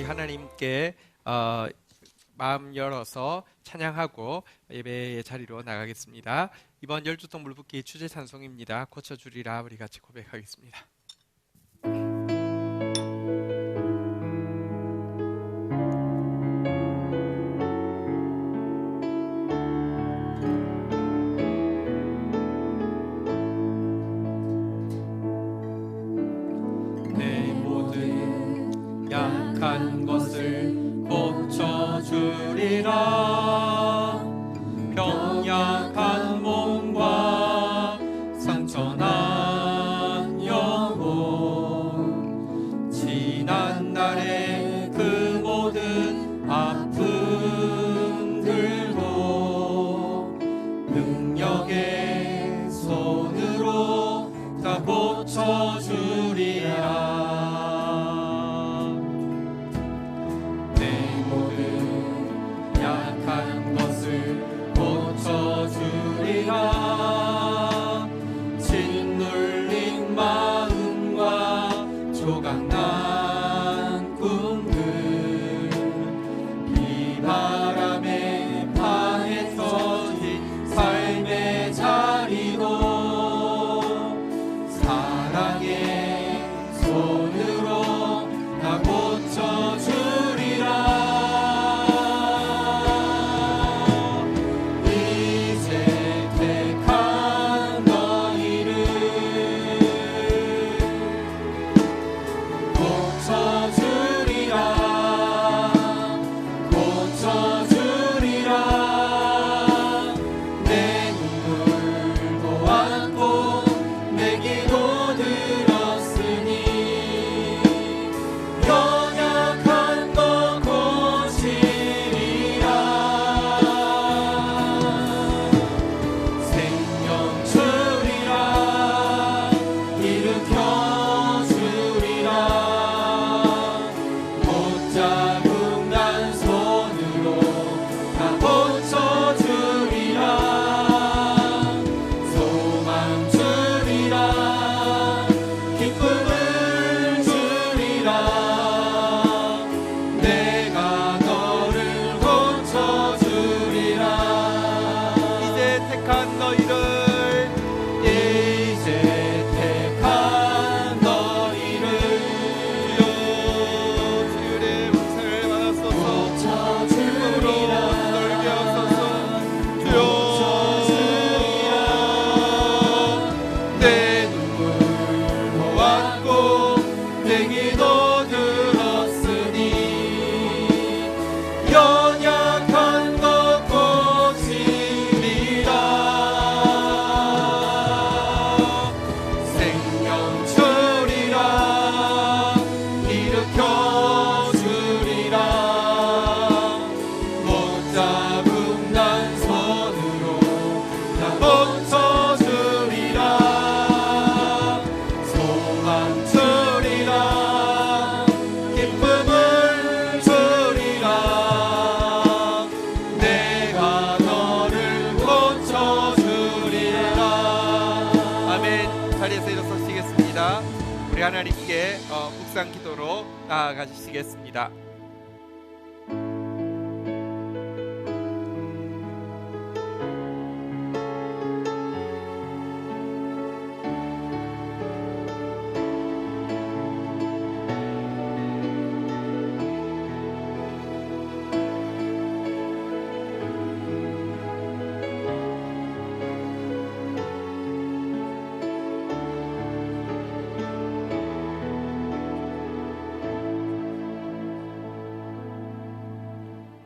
우리 하나님께 마음 열어서 찬양하고 예배의 자리로 나가겠습니다. 이번 열두통 물붓기 주제 찬송입니다. 고쳐주리라. 우리 같이 고백하겠습니다. 내 모든 약한 것을 고쳐주리라. 병약한 몸과 상처난 영혼, 지난날의 그 모든 아픔들도 능력의 손으로 다 고쳐주리라. 짓눌린 마음과 조각난 꿈들, 비바람에 파헤쳐진 삶의 자리도 사랑의 손으로 다 고쳐주리라. 하나님께 묵상 기도로 나아가시겠습니다.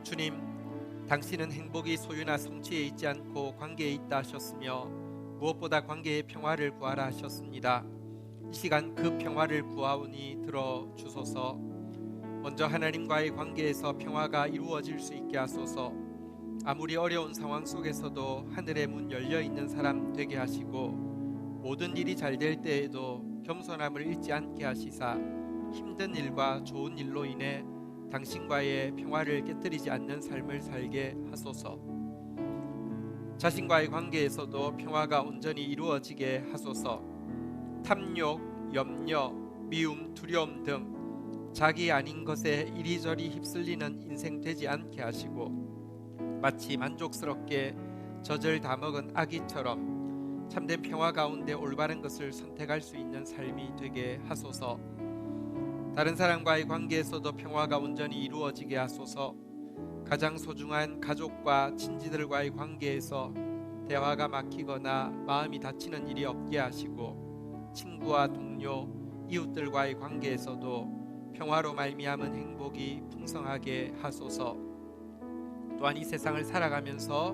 주님, 당신은 행복이 소유나 성취에 있지 않고 관계에 있다 하셨으며 무엇보다 관계의 평화를 구하라 하셨습니다. 이 시간 그 평화를 구하오니 들어주소서. 먼저 하나님과의 관계에서 평화가 이루어질 수 있게 하소서. 아무리 어려운 상황 속에서도 하늘의 문 열려있는 사람 되게 하시고, 모든 일이 잘 될 때에도 겸손함을 잃지 않게 하시사 힘든 일과 좋은 일로 인해 당신과의 평화를 깨뜨리지 않는 삶을 살게 하소서. 자신과의 관계에서도 평화가 온전히 이루어지게 하소서. 탐욕, 염려, 미움, 두려움 등 자기 아닌 것에 이리저리 휩쓸리는 인생 되지 않게 하시고 마치 만족스럽게 젖을 다 먹은 아기처럼 참된 평화 가운데 올바른 것을 선택할 수 있는 삶이 되게 하소서. 다른 사람과의 관계에서도 평화가 온전히 이루어지게 하소서. 가장 소중한 가족과 친지들과의 관계에서 대화가 막히거나 마음이 다치는 일이 없게 하시고 친구와 동료, 이웃들과의 관계에서도 평화로 말미암은 행복이 풍성하게 하소서. 또한 이 세상을 살아가면서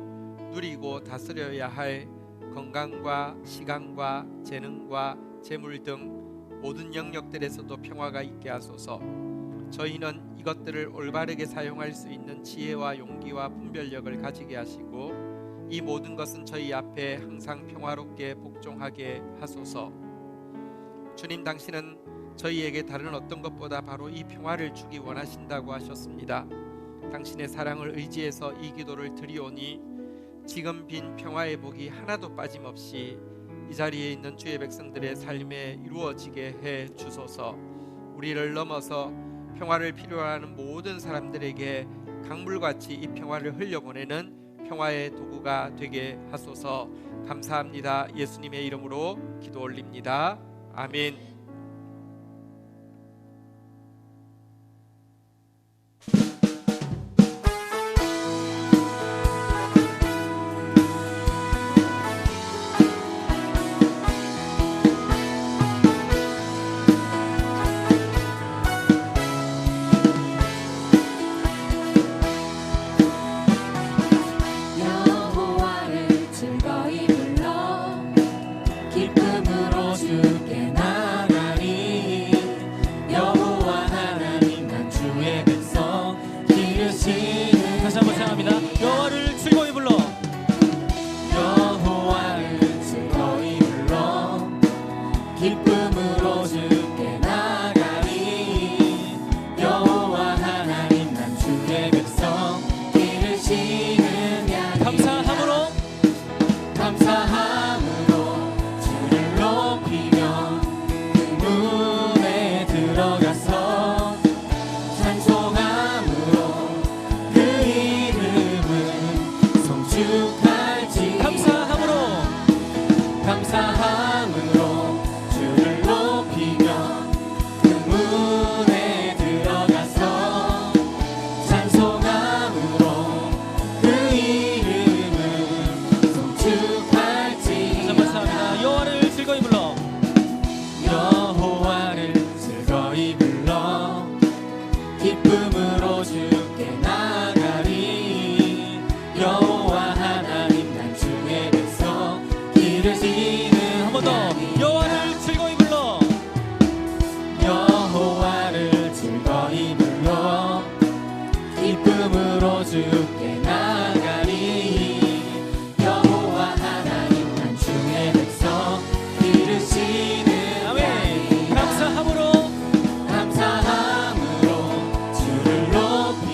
누리고 다스려야 할 건강과 시간과 재능과 재물 등 모든 영역들에서도 평화가 있게 하소서. 저희는 이것들을 올바르게 사용할 수 있는 지혜와 용기와 분별력을 가지게 하시고 이 모든 것은 저희 앞에 항상 평화롭게 복종하게 하소서. 주님, 당신은 저희에게 다른 어떤 것보다 바로 이 평화를 주기 원하신다고 하셨습니다. 당신의 사랑을 의지해서 이 기도를 드리오니 지금 빈 평화의 복이 하나도 빠짐없이 이 자리에 있는 주의 백성들의 삶에 이루어지게 해 주소서. 우리를 넘어서 평화를 필요로 하는 모든 사람들에게 강물같이 이 평화를 흘려보내는 평화의 도구가 되게 하소서. 감사합니다. 예수님의 이름으로 기도 올립니다. 아멘. 감사함으로 주를 높이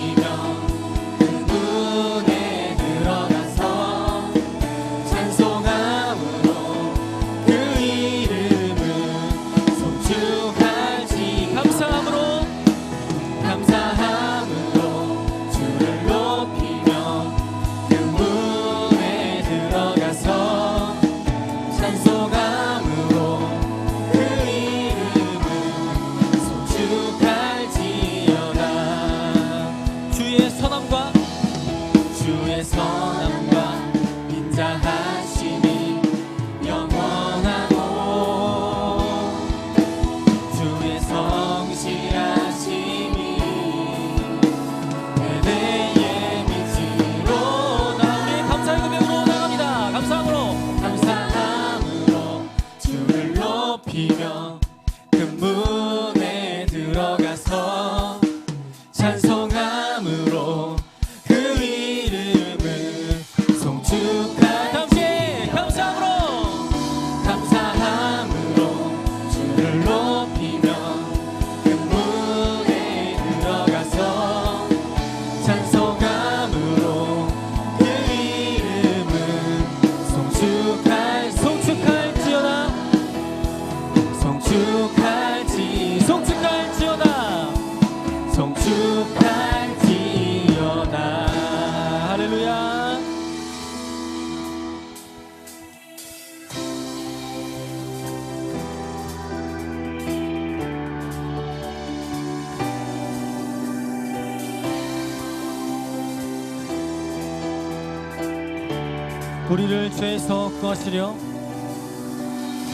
거룩할지어다. 할렐루야. 우리를 죄에서 구하시려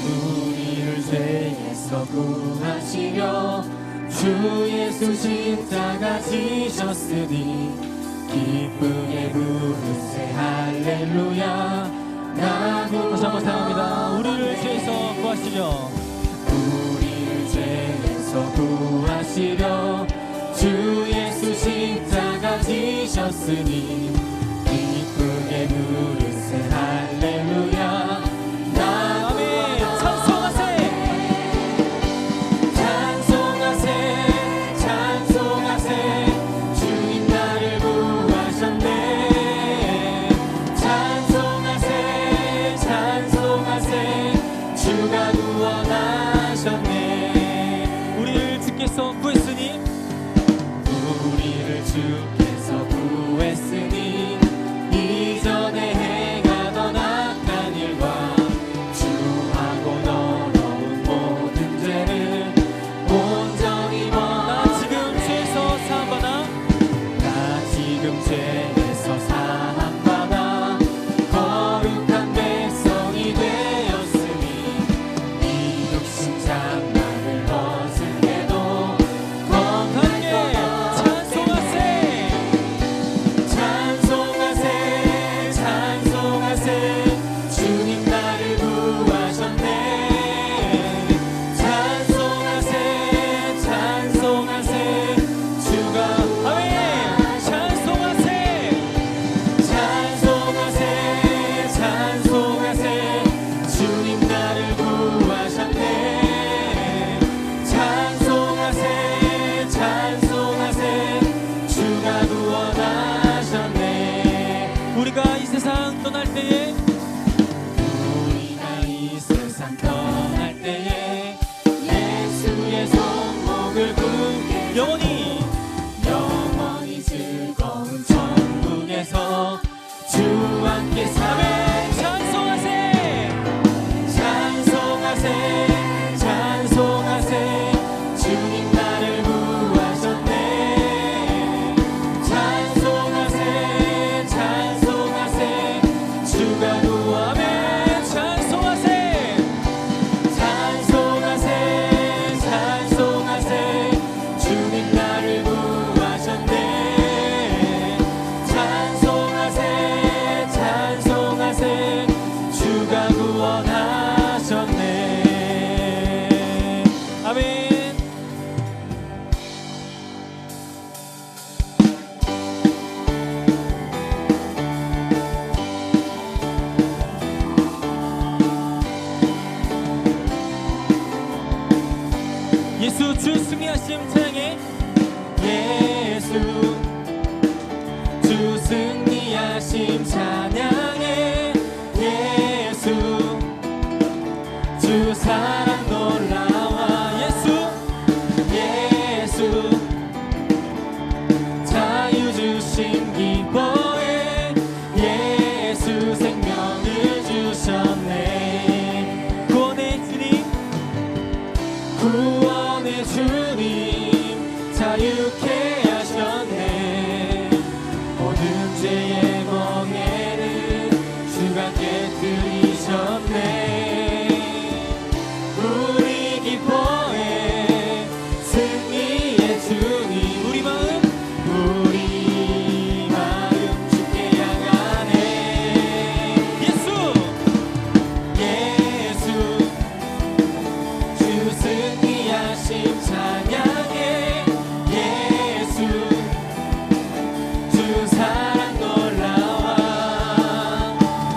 우리를 죄에서 구하시려 주 예수 십자가 지셨으니 기쁘게 부르세 할렐루야. 다시 한번 사랑합니다. 우리를 죄에서 구하시려 우리를 죄에서 구하시려 주 예수 십자가 지셨으니 기쁘게 부르세 할렐루야. 아멘. 찬송하세 찬송하세 찬송하세 주님 나를 구하셨네. 찬송하세 찬송하세 주가 구원하셨네. 우리를 주께서 구했으니 우리를 주께서 구했으니 이전에 행하던 악한 일과 주하고 너러운 모든 죄를 온전히 나 지금 죄에서 사함받아 나 지금 죄에서 사함받아 거룩한 백성이 되었으니 이 육신 장막을 벗을 때도 함께 찬송하세 찬송하세 찬송하세 주님 나를 구하셨네. 찬송하세 찬송하세 주가 아멘. 찬송하세 찬송하세 찬송하세 주님 나를 구하셨네. 찬송하세 찬송하세 주가 구원하셨네. 우리가 이 세상 떠날 때에 우리가 이 세상 떠날 때에 예수의 손목을 굳게 영원히 영원히 즐거운 천국에서 주와 함께 아멘. 살아. 찬송하세 찬송하세 찬송하세 주님 나를 구하셨네. 찬송하세 찬송하세 주가 구원해. 아멘. 찬송하세 찬송하세 찬송하세 주님 나를 구하셨네. 찬송하세 찬송하세 주가 구원하셨네. 아멘. 예수 주 승리하심 찬양해 예수 주 승리하심 찬양해. 예수 주 사랑 놀라와. 예수 예수 자유 주심 기뻐해. 예수 생명을 주셨네. 구원의 주님 구원의 주님 자유케 하셨네. 모든 죄의 멍에는 주가 깨뜨리셨네. 우리 기뻐해 승리의 주님. 우리 마음 우리 마음 주께 향하네. 예수 예수 주 승리하심 찬양해. 예수 주 사랑 놀라와.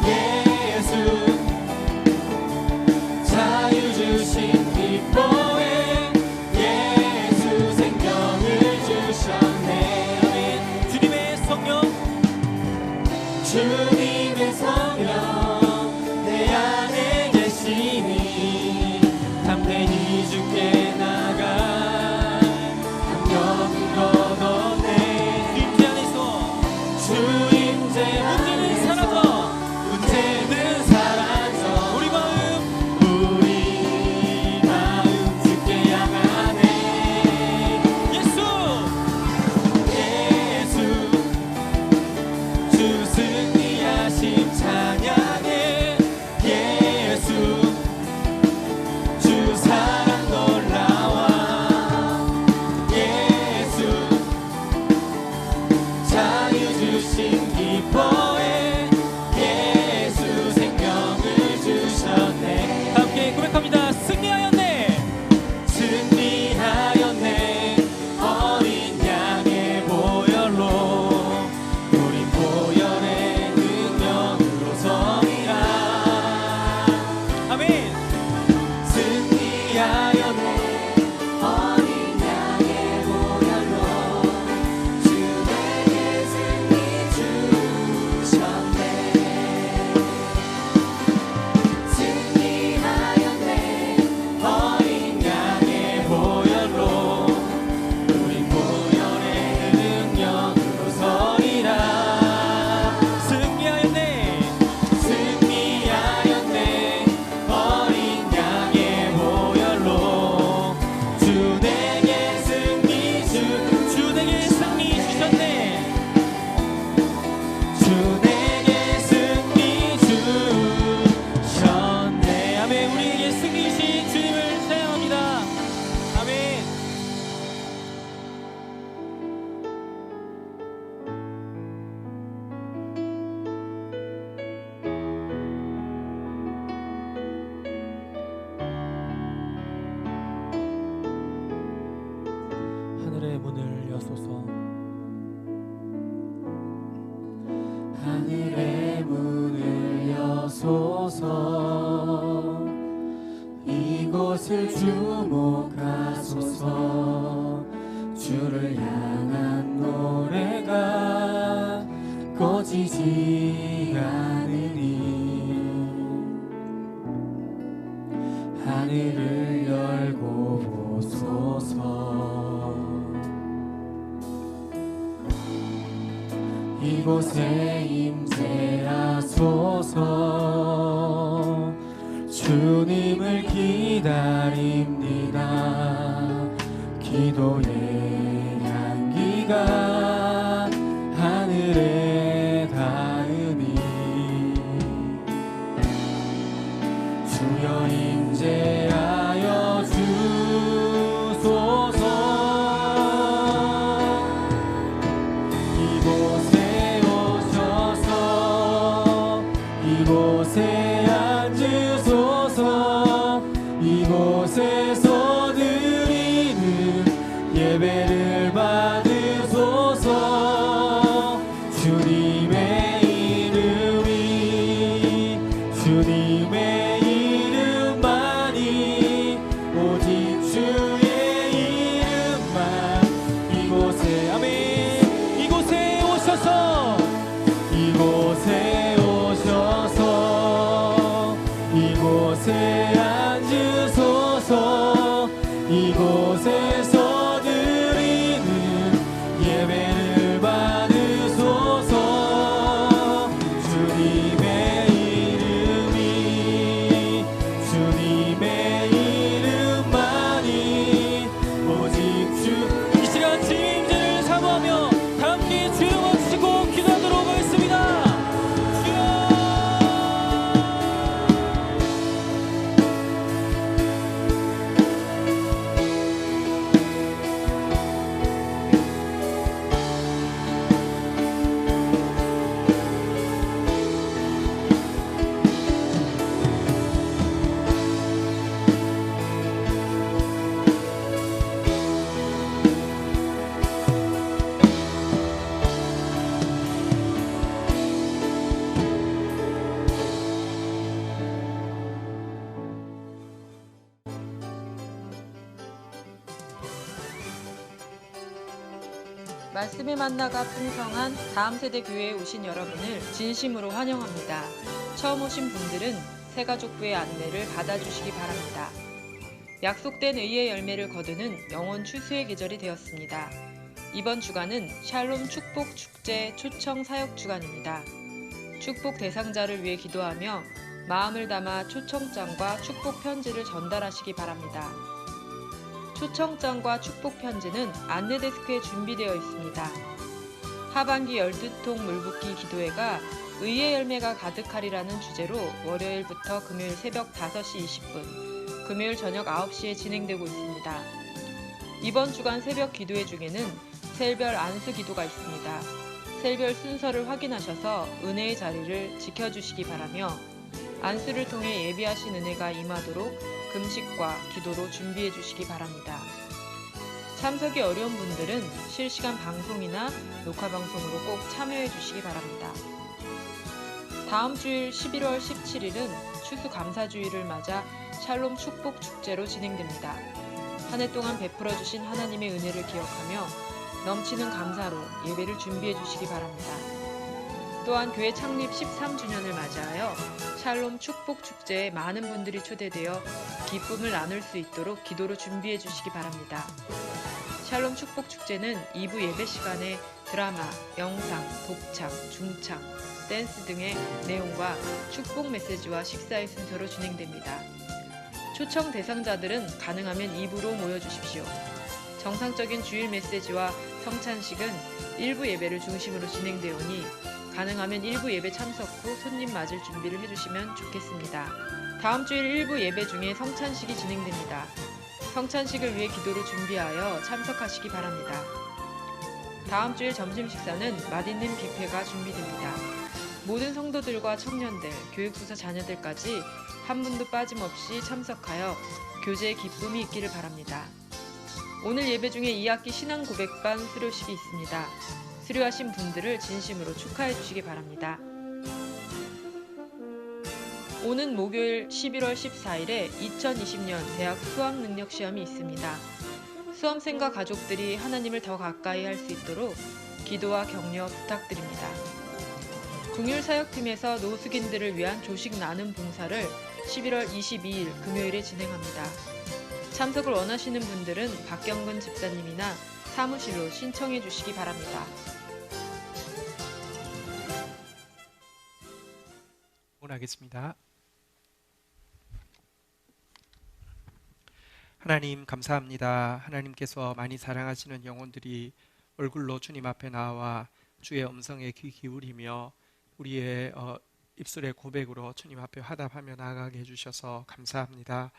예수 자유 주신 기뻐해. 예수 생명을 주셨네. 주님의 성령 주님의 성령 내 안에 계시니 담대히 주께 나가. 강력은 것 없네. 자유 주신 기뻐해 예수 생명을 주셨네. 함께 고백합니다. 승리하였네. 승리하였네. 어린 양의 보혈로 우린 보혈의 능력으로 서리라. 아멘. 승리하였네. 어린 양의 보혈로 주에게 승리 주셨네. 승리하였네. 어린 양의 보혈로 우린 보혈의 능력으로 서리라. 승리하였네. 승리하였네. 어린 양의 보혈로 주 내게 승리 주셨네. 주 내게 승리 주셨네. 아멘. 우리에게 승리 주신 주님을 사랑합니다. 아멘. 하늘의 문을 여소서. 하늘의 문을 여소서. 이곳을 주목하소서. 주를 향한 노래가 꺼지지 않으니 하늘을 열고 보소서. 이곳에 임재하소서. 주님을 기다립니다. 기도의 향기가 하늘에 닿으니 주여 임재하여 주소서. 이곳에 오셔서 이곳에 앉으소서. 이곳에서 드리는 예배를 받으소서. 주님의 이름이 주님의 이름만이 오직 주의 이름만. 이곳에 아멘. 이곳에 오셔서 이곳에 오셔서 이곳에 앉으소서. 이곳에서 드리는 예배를 받으소서. 주님의 이름이 주님의 이름만이 오직 주. 이 시간 주님의 임재를 사모하며 다 함께 주여 와주시고 기도하도록 하겠습니다. 주여. 말씀의 만나가 풍성한 다음 세대 교회에 오신 여러분을 진심으로 환영합니다. 처음 오신 분들은 새가족부의 안내를 받아주시기 바랍니다. 약속된 의의 열매를 거두는 영혼 추수의 계절이 되었습니다. 이번 주간은 샬롬 축복 축제 초청 사역 주간입니다. 축복 대상자를 위해 기도하며 마음을 담아 초청장과 축복 편지를 전달하시기 바랍니다. 초청장과 축복 편지는 안내 데스크에 준비되어 있습니다. 하반기 12통 물붓기 기도회가 의의 열매가 가득하리라는 주제로 월요일부터 금요일 새벽 5시 20분, 금요일 저녁 9시에 진행되고 있습니다. 이번 주간 새벽 기도회 중에는 셀별 안수 기도가 있습니다. 셀별 순서를 확인하셔서 은혜의 자리를 지켜주시기 바라며 안수를 통해 예비하신 은혜가 임하도록 금식과 기도로 준비해 주시기 바랍니다. 참석이 어려운 분들은 실시간 방송이나 녹화 방송으로 꼭 참여해 주시기 바랍니다. 다음 주일 11월 17일은 추수감사주일을 맞아 샬롬 축복 축제로 진행됩니다. 한 해 동안 베풀어 주신 하나님의 은혜를 기억하며 넘치는 감사로 예배를 준비해 주시기 바랍니다. 또한 교회 창립 13주년을 맞이하여 샬롬 축복 축제에 많은 분들이 초대되어 기쁨을 나눌 수 있도록 기도로 준비해 주시기 바랍니다. 샬롬 축복 축제는 2부 예배 시간에 드라마, 영상, 독창, 중창, 댄스 등의 내용과 축복 메시지와 식사의 순서로 진행됩니다. 초청 대상자들은 가능하면 2부로 모여주십시오. 정상적인 주일 메시지와 성찬식은 1부 예배를 중심으로 진행되오니 가능하면 1부 예배 참석 후 손님 맞을 준비를 해주시면 좋겠습니다. 다음 주일 1부 예배 중에 성찬식이 진행됩니다. 성찬식을 위해 기도를 준비하여 참석하시기 바랍니다. 다음 주일 점심 식사는 맛있는 뷔페가 준비됩니다. 모든 성도들과 청년들, 교육부서 자녀들까지 한 분도 빠짐없이 참석하여 교제의 기쁨이 있기를 바랍니다. 오늘 예배 중에 2학기 신앙 고백반 수료식이 있습니다. 수료하신 분들을 진심으로 축하해 주시기 바랍니다. 오는 목요일 11월 14일에 2020년 대학 수학능력시험이 있습니다. 수험생과 가족들이 하나님을 더 가까이 할 수 있도록 기도와 격려 부탁드립니다. 궁율사역팀에서 노숙인들을 위한 조식 나눔 봉사를 11월 22일 금요일에 진행합니다. 참석을 원하시는 분들은 박경근 집사님이나 사무실로 신청해 주시기 바랍니다. 하겠습니다. 하나님 감사합니다. 하나님께서 많이 사랑하시는 영혼들이 얼굴로 주님 앞에 나와 주의 음성에 귀 기울이며 우리의 입술의 고백으로 주님 앞에 화답하며 나아가게 해주셔서 감사합니다.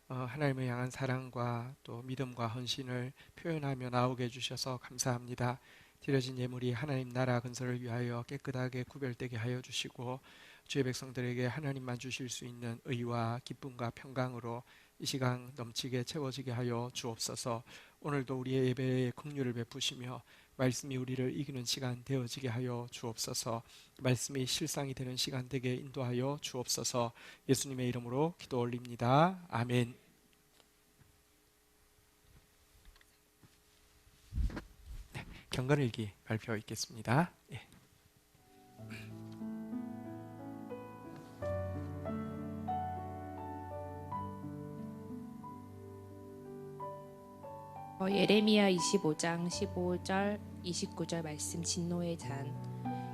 하나님을 향한 사랑과 또 믿음과 헌신을 표현하며 나오게 해주셔서 감사합니다. 드려진 예물이 하나님 나라 건설을 위하여 깨끗하게 구별되게 하여 주시고 주의 백성들에게 하나님만 주실 수 있는 의와 기쁨과 평강으로 이 시간 넘치게 채워지게 하여 주옵소서. 오늘도 우리의 예배에 긍휼을 베푸시며 말씀이 우리를 이기는 시간 되어지게 하여 주옵소서. 말씀이 실상이 되는 시간 되게 인도하여 주옵소서. 예수님의 이름으로 기도 올립니다. 아멘. 네, 경건일기 발표 있겠습니다. 예. 예레미야 25장 15절 29절 말씀 진노의 잔.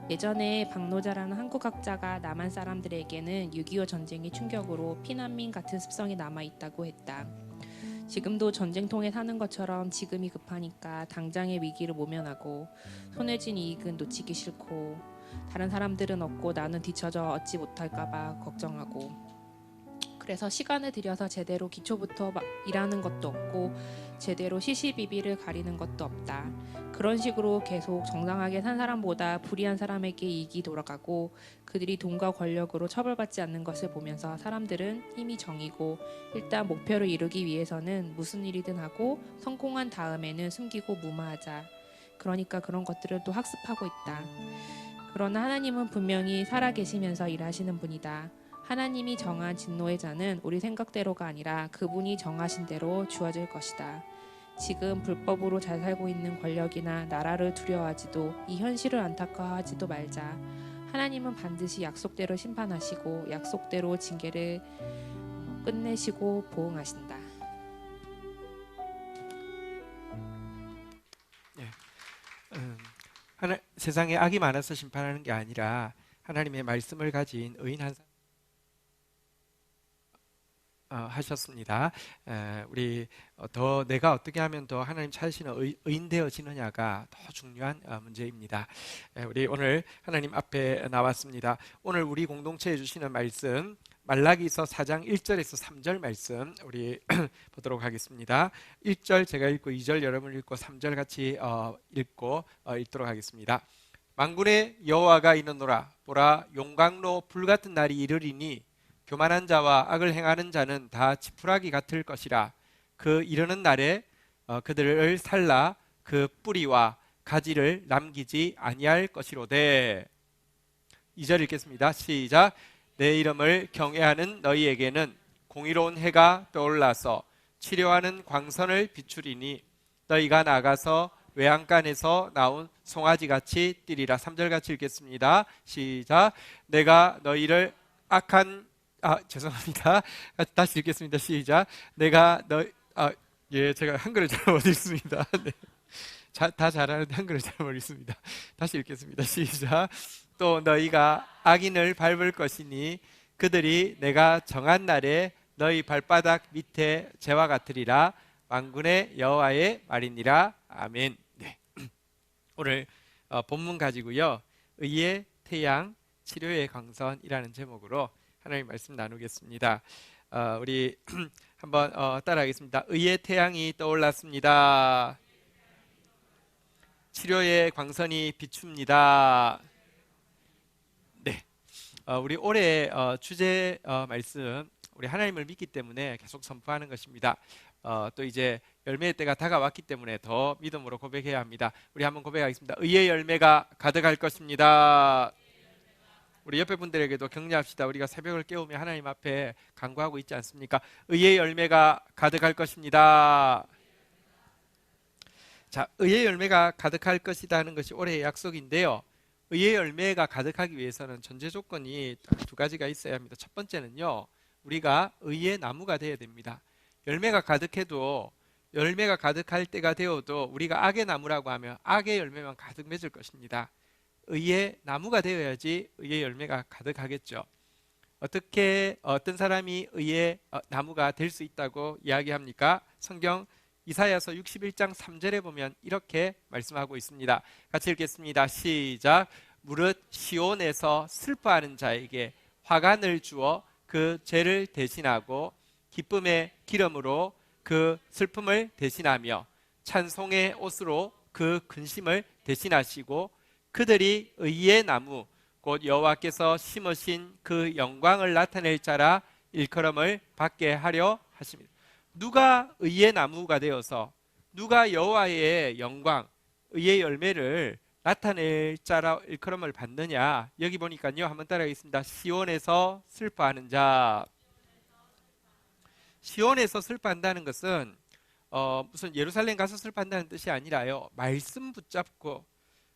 예전에 박노자라는 한국학자가 남한 사람들에게는 6.25 전쟁의 충격으로 피난민 같은 습성이 남아있다고 했다. 지금도 전쟁통에 사는 것처럼 지금이 급하니까 당장의 위기를 모면하고 손에 쥔 이익은 놓치기 싫고 다른 사람들은 얻고 나는 뒤처져 얻지 못할까봐 걱정하고 그래서 시간을 들여서 제대로 기초부터 일하는 것도 없고 제대로 시시비비를 가리는 것도 없다. 그런 식으로 계속 정당하게 산 사람보다 불의한 사람에게 이익이 돌아가고 그들이 돈과 권력으로 처벌받지 않는 것을 보면서 사람들은 힘이 정이고 일단 목표를 이루기 위해서는 무슨 일이든 하고 성공한 다음에는 숨기고 무마하자. 그러니까 그런 것들을 또 학습하고 있다. 그러나 하나님은 분명히 살아계시면서 일하시는 분이다. 하나님이 정한 진노의 잔은 우리 생각대로가 아니라 그분이 정하신 대로 주어질 것이다. 지금 불법으로 잘 살고 있는 권력이나 나라를 두려워하지도 이 현실을 안타까워하지도 말자. 하나님은 반드시 약속대로 심판하시고 약속대로 징계를 끝내시고 보응하신다. 세상에 악이 많아서 심판하는 게 아니라 하나님의 말씀을 가진 의인 한 사람 하셨습니다. 우리 더 내가 어떻게 하면 더 하나님 찾으시는 의인 되어지느냐가 더 중요한 문제입니다. 우리 오늘 하나님 앞에 나왔습니다. 오늘 우리 공동체에 주시는 말씀 말라기서 4장 1절에서 3절 말씀 우리 보도록 하겠습니다. 1절 제가 읽고 2절 여러분 읽고 3절 같이 읽도록 하겠습니다. 만군의 여호와가 이르노라. 보라, 용광로 불같은 날이 이르리니 교만한 자와 악을 행하는 자는 다 지푸라기 같을 것이라. 그 이르는 날에 그들을 살라 그 뿌리와 가지를 남기지 아니할 것이로되. 2절 읽겠습니다. 시작. 내 이름을 경외하는 너희에게는 공의로운 해가 떠올라서 치료하는 광선을 비추리니 너희가 나가서 외양간에서 나온 송아지같이 뛰리라. 3절 같이 읽겠습니다. 시작. 내가 너희를 죄송합니다. 다시 읽겠습니다. 시작. 제가 한글을 잘 못 읽습니다. 네. 다 잘하는데 한글을 잘 못 읽습니다. 다시 읽겠습니다. 시작. 또 너희가 악인을 밟을 것이니 그들이 내가 정한 날에 너희 발바닥 밑에 재와 같으리라. 만군의 여호와의 말이니라. 아멘. 네. 오늘 본문 가지고요, 의의 태양, 치료의 광선이라는 제목으로 하나님 말씀 나누겠습니다. 우리 한번 따라하겠습니다. 의의 태양이 떠올랐습니다. 치료의 광선이 비춥니다. 네, 우리 올해 주제 말씀, 우리 하나님을 믿기 때문에 계속 선포하는 것입니다. 또 이제 열매의 때가 다가왔기 때문에 더 믿음으로 고백해야 합니다. 우리 한번 고백하겠습니다. 의의 열매가 가득할 것입니다. 우리 옆에 분들에게도 격려합시다. 우리가 새벽을 깨우며 하나님 앞에 간구하고 있지 않습니까? 의의 열매가 가득할 것입니다. 자, 의의 열매가 가득할 것이다 하는 것이 올해의 약속인데요, 의의 열매가 가득하기 위해서는 전제 조건이 두 가지가 있어야 합니다. 첫 번째는요, 우리가 의의 나무가 되어야 됩니다. 열매가 가득해도, 열매가 가득할 때가 되어도 우리가 악의 나무라고 하면 악의 열매만 가득 맺을 것입니다. 의의 나무가 되어야지 의의 열매가 가득하겠죠. 어떻게 어떤 사람이 의의 나무가 될 수 있다고 이야기합니까? 성경 이사야서 61장 3절에 보면 이렇게 말씀하고 있습니다. 같이 읽겠습니다. 시작. 무릇 시온에서 슬퍼하는 자에게 화관을 주어 그 죄를 대신하고 기쁨의 기름으로 그 슬픔을 대신하며 찬송의 옷으로 그 근심을 대신하시고 그들이 의의 나무 곧 여호와께서 심으신 그 영광을 나타낼 자라 일컬음을 받게 하려 하십니다. 누가 의의 나무가 되어서 누가 여호와의 영광, 의의 열매를 나타낼 자라 일컬음을 받느냐? 여기 보니까요, 한번 따라하겠습니다. 시온에서 슬퍼하는 자. 시온에서 슬퍼한다는 것은 무슨 예루살렘 가서 슬퍼한다는 뜻이 아니라요, 말씀 붙잡고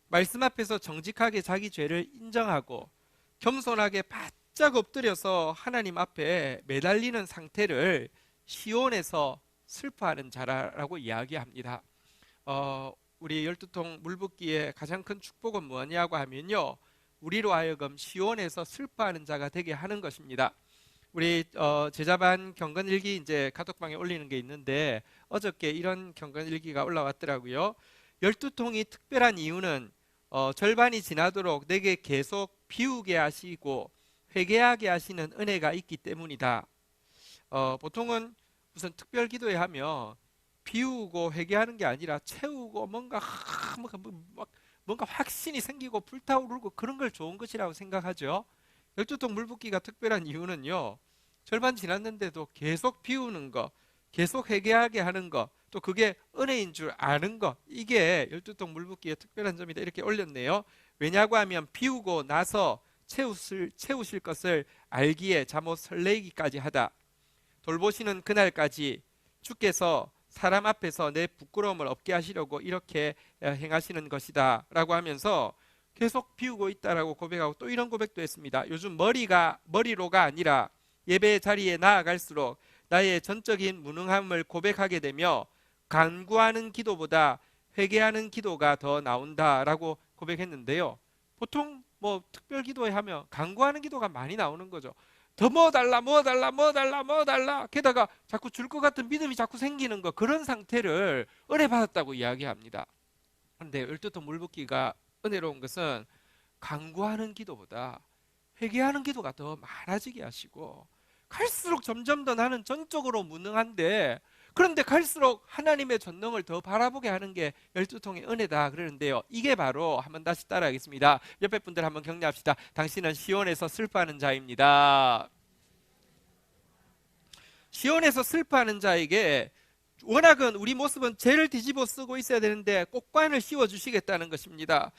말씀 앞에서 정직하게 자기 죄를 인정하고 겸손하게 바짝 엎드려서 하나님 앞에 매달리는 상태를 시온에서 슬퍼하는 자라고 이야기합니다. 우리 12통 물붓기의 가장 큰 축복은 뭐냐고 하면요, 우리로 하여금 시온에서 슬퍼하는 자가 되게 하는 것입니다. 우리 제자반 경건일기 이제 카톡방에 올리는 게 있는데 어저께 이런 경건일기가 올라왔더라고요. 12통이 특별한 이유는 절반이 지나도록 내게 계속 비우게 하시고 회개하게 하시는 은혜가 있기 때문이다. 보통은 무슨 특별 기도회 하면 비우고 회개하는 게 아니라 채우고 뭔가 확신이 생기고 불타오르고 그런 걸 좋은 것이라고 생각하죠. 12통 물붓기가 특별한 이유는요, 절반 지났는데도 계속 비우는 거, 계속 회개하게 하는 거, 또 그게 은혜인 줄 아는 거, 이게 12통 물붓기의 특별한 점이다 이렇게 올렸네요. 왜냐고 하면 비우고 나서 채우실 것을 알기에 잠옷 설레이기까지 하다. 돌보시는 그날까지 주께서 사람 앞에서 내 부끄러움을 없게 하시려고 이렇게 행하시는 것이다 라고 하면서 계속 비우고 있다라고 고백하고, 또 이런 고백도 했습니다. 요즘 머리로가 아니라 예배의 자리에 나아갈수록 나의 전적인 무능함을 고백하게 되며 간구하는 기도보다 회개하는 기도가 더 나온다라고 고백했는데요, 보통 뭐 특별 기도회 하면 간구하는 기도가 많이 나오는 거죠. 더 뭐 달라 게다가 자꾸 줄 것 같은 믿음이 자꾸 생기는 거, 그런 상태를 은혜 받았다고 이야기합니다. 그런데 12통 물붓기가 은혜로운 것은 간구하는 기도보다 회개하는 기도가 더 많아지게 하시고 갈수록 점점 더 나는 전적으로 무능한데, 그런데 갈수록 하나님의 전능을 더 바라보게 하는 게 12통의 은혜다 그러는데요. 이게 바로, 한번 다시 따라하겠습니다. 옆에 분들 한번 격려합시다. 당신은 시온에서 슬퍼하는 자입니다. 시온에서 슬퍼하는 자에게 워낙은 우리 모습은 죄를 뒤집어 쓰고 있어야 되는데 꽃관을 씌워 주시겠다는 것입니다.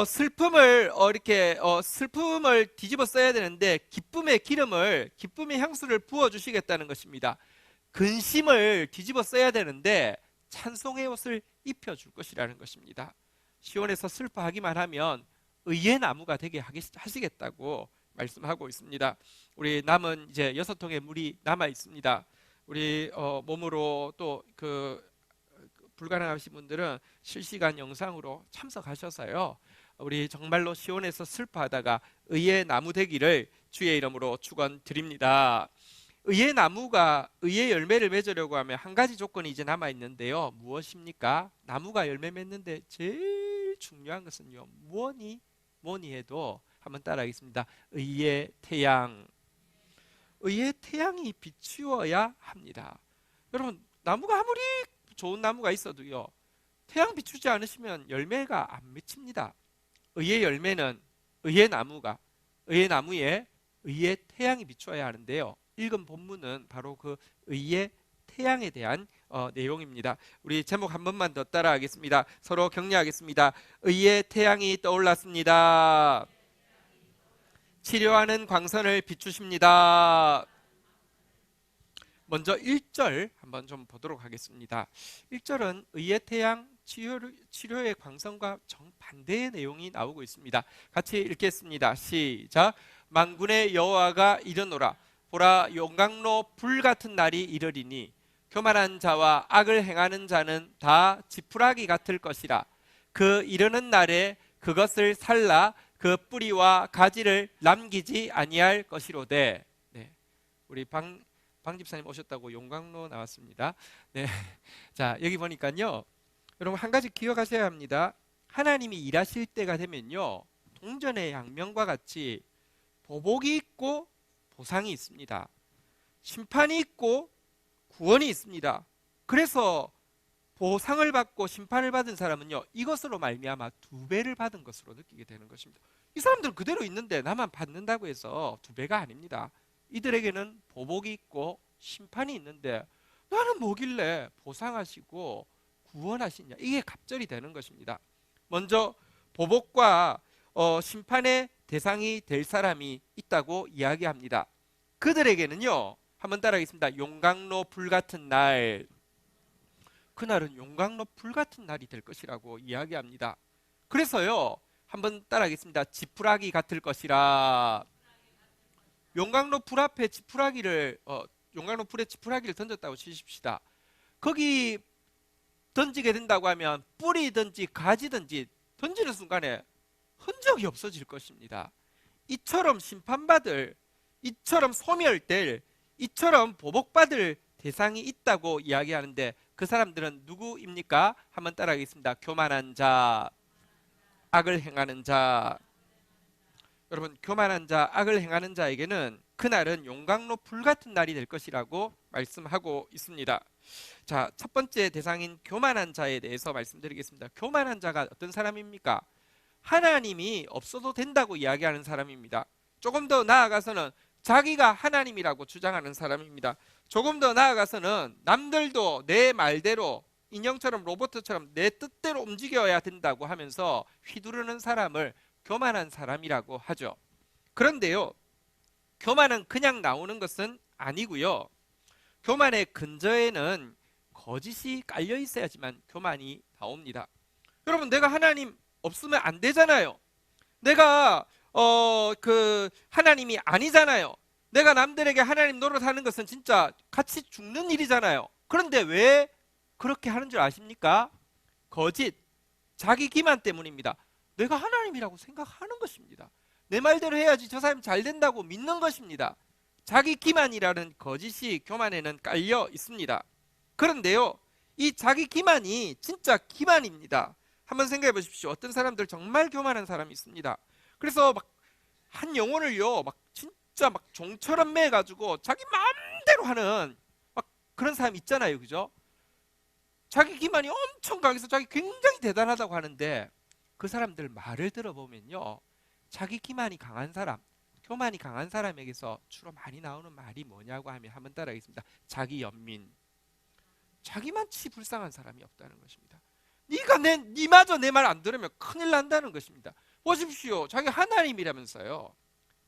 슬픔을 슬픔을 뒤집어 써야 되는데 기쁨의 기름을, 기쁨의 향수를 부어 주시겠다는 것입니다. 근심을 뒤집어 써야 되는데 찬송의 옷을 입혀 줄 것이라는 것입니다. 시온에서 슬퍼하기만 하면 의의 나무가 되게 하시겠다고 말씀하고 있습니다. 우리 남은 이제 6통의 물이 남아 있습니다. 우리 몸으로 또 불가능하신 분들은 실시간 영상으로 참석하셔서요, 우리 정말로 시온에서 슬퍼하다가 의의 나무 되기를 주의 이름으로 축원드립니다. 의의 나무가 의의 열매를 맺으려고 하면 한 가지 조건이 이제 남아 있는데요. 무엇입니까? 나무가 열매 맺는데 제일 중요한 것은요, 뭐니 해도, 한번 따라하겠습니다. 의의 태양. 의의 태양이 비추어야 합니다. 여러분, 나무가 아무리 좋은 나무가 있어도요, 태양 비추지 않으시면 열매가 안 맺힙니다. 의의 열매는 의의 나무에 의의 태양이 비추어야 하는데요, 읽은 본문은 바로 그 의의 태양에 대한 내용입니다. 우리 제목 한 번만 더 따라하겠습니다. 서로 격려하겠습니다. 의의 태양이 떠올랐습니다. 치료하는 광선을 비추십니다. 먼저 1절 한번 좀 보도록 하겠습니다. 1절은 의의 태양, 치료의 광선과 정반대의 내용이 나오고 있습니다. 같이 읽겠습니다. 시작. 만군의 여호와가 이르노라. 보라, 용광로 불같은 날이 이르리니 교만한 자와 악을 행하는 자는 다 지푸라기 같을 것이라. 그 이르는 날에 그것을 살라 그 뿌리와 가지를 남기지 아니할 것이로되. 네, 우리 방 집사님 오셨다고 용광로 나왔습니다. 네, 자, 여기 보니까요, 여러분 한 가지 기억하셔야 합니다. 하나님이 일하실 때가 되면요, 동전의 양면과 같이 보복이 있고 보상이 있습니다. 심판이 있고 구원이 있습니다. 그래서 보상을 받고 심판을 받은 사람은요, 이것으로 말미암아 2배를 받은 것으로 느끼게 되는 것입니다. 이 사람들은 그대로 있는데 나만 받는다고 해서 2배가 아닙니다. 이들에게는 보복이 있고 심판이 있는데 나는 뭐길래 보상하시고 구원하시냐, 이게 갑절이 되는 것입니다. 먼저 보복과 심판의 대상이 될 사람이 있다고 이야기합니다. 그들에게는요, 한번 따라하겠습니다. 용광로 불같은 날, 그날은 용광로 불같은 날이 될 것이라고 이야기합니다. 그래서요, 한번 따라하겠습니다. 지푸라기 같을 것이라. 용광로 불 앞에 용광로 불에 지푸라기를 던졌다고 치십시다. 거기 던지게 된다고 하면 뿌리든지 가지든지 던지는 순간에 흔적이 없어질 것입니다. 이처럼 심판받을, 이처럼 소멸될, 이처럼 보복받을 대상이 있다고 이야기하는데 그 사람들은 누구입니까? 한번 따라하겠습니다. 교만한 자, 악을 행하는 자. 여러분, 교만한 자, 악을 행하는 자에게는 그날은 용광로 불같은 날이 될 것이라고 말씀하고 있습니다. 자, 첫 번째 대상인 교만한 자에 대해서 말씀드리겠습니다. 교만한 자가 어떤 사람입니까? 하나님이 없어도 된다고 이야기하는 사람입니다. 조금 더 나아가서는 자기가 하나님이라고 주장하는 사람입니다. 조금 더 나아가서는 남들도 내 말대로, 인형처럼 로봇처럼 내 뜻대로 움직여야 된다고 하면서 휘두르는 사람을 교만한 사람이라고 하죠. 그런데요, 교만은 그냥 나오는 것은 아니고요, 교만의 근저에는 거짓이 깔려 있어야지만 교만이 나옵니다. 여러분, 내가 하나님 없으면 안 되잖아요. 내가 하나님이 아니잖아요. 내가 남들에게 하나님 노릇하는 것은 진짜 같이 죽는 일이잖아요. 그런데 왜 그렇게 하는 줄 아십니까? 거짓, 자기 기만 때문입니다. 내가 하나님이라고 생각하는 것입니다. 내 말대로 해야지 저 사람 잘 된다고 믿는 것입니다. 자기 기만이라는 거짓이 교만에는 깔려 있습니다. 그런데요, 이 자기 기만이 진짜 기만입니다. 한번 생각해 보십시오. 어떤 사람들 정말 교만한 사람이 있습니다. 그래서 막 한 영혼을요, 막 진짜 막 종처럼 매가지고 자기 마음대로 하는 막 그런 사람 있잖아요, 그죠? 자기 기만이 엄청 강해서 자기 굉장히 대단하다고 하는데 그 사람들 말을 들어보면요, 자기 기만이 강한 사람, 교만이 강한 사람에게서 주로 많이 나오는 말이 뭐냐고 하면 한번 따라하겠습니다. 자기 연민. 자기만치 불쌍한 사람이 없다는 것입니다. 니마저 내 말 안 들으면 큰일 난다는 것입니다. 보십시오. 자기 하나님이라면서요.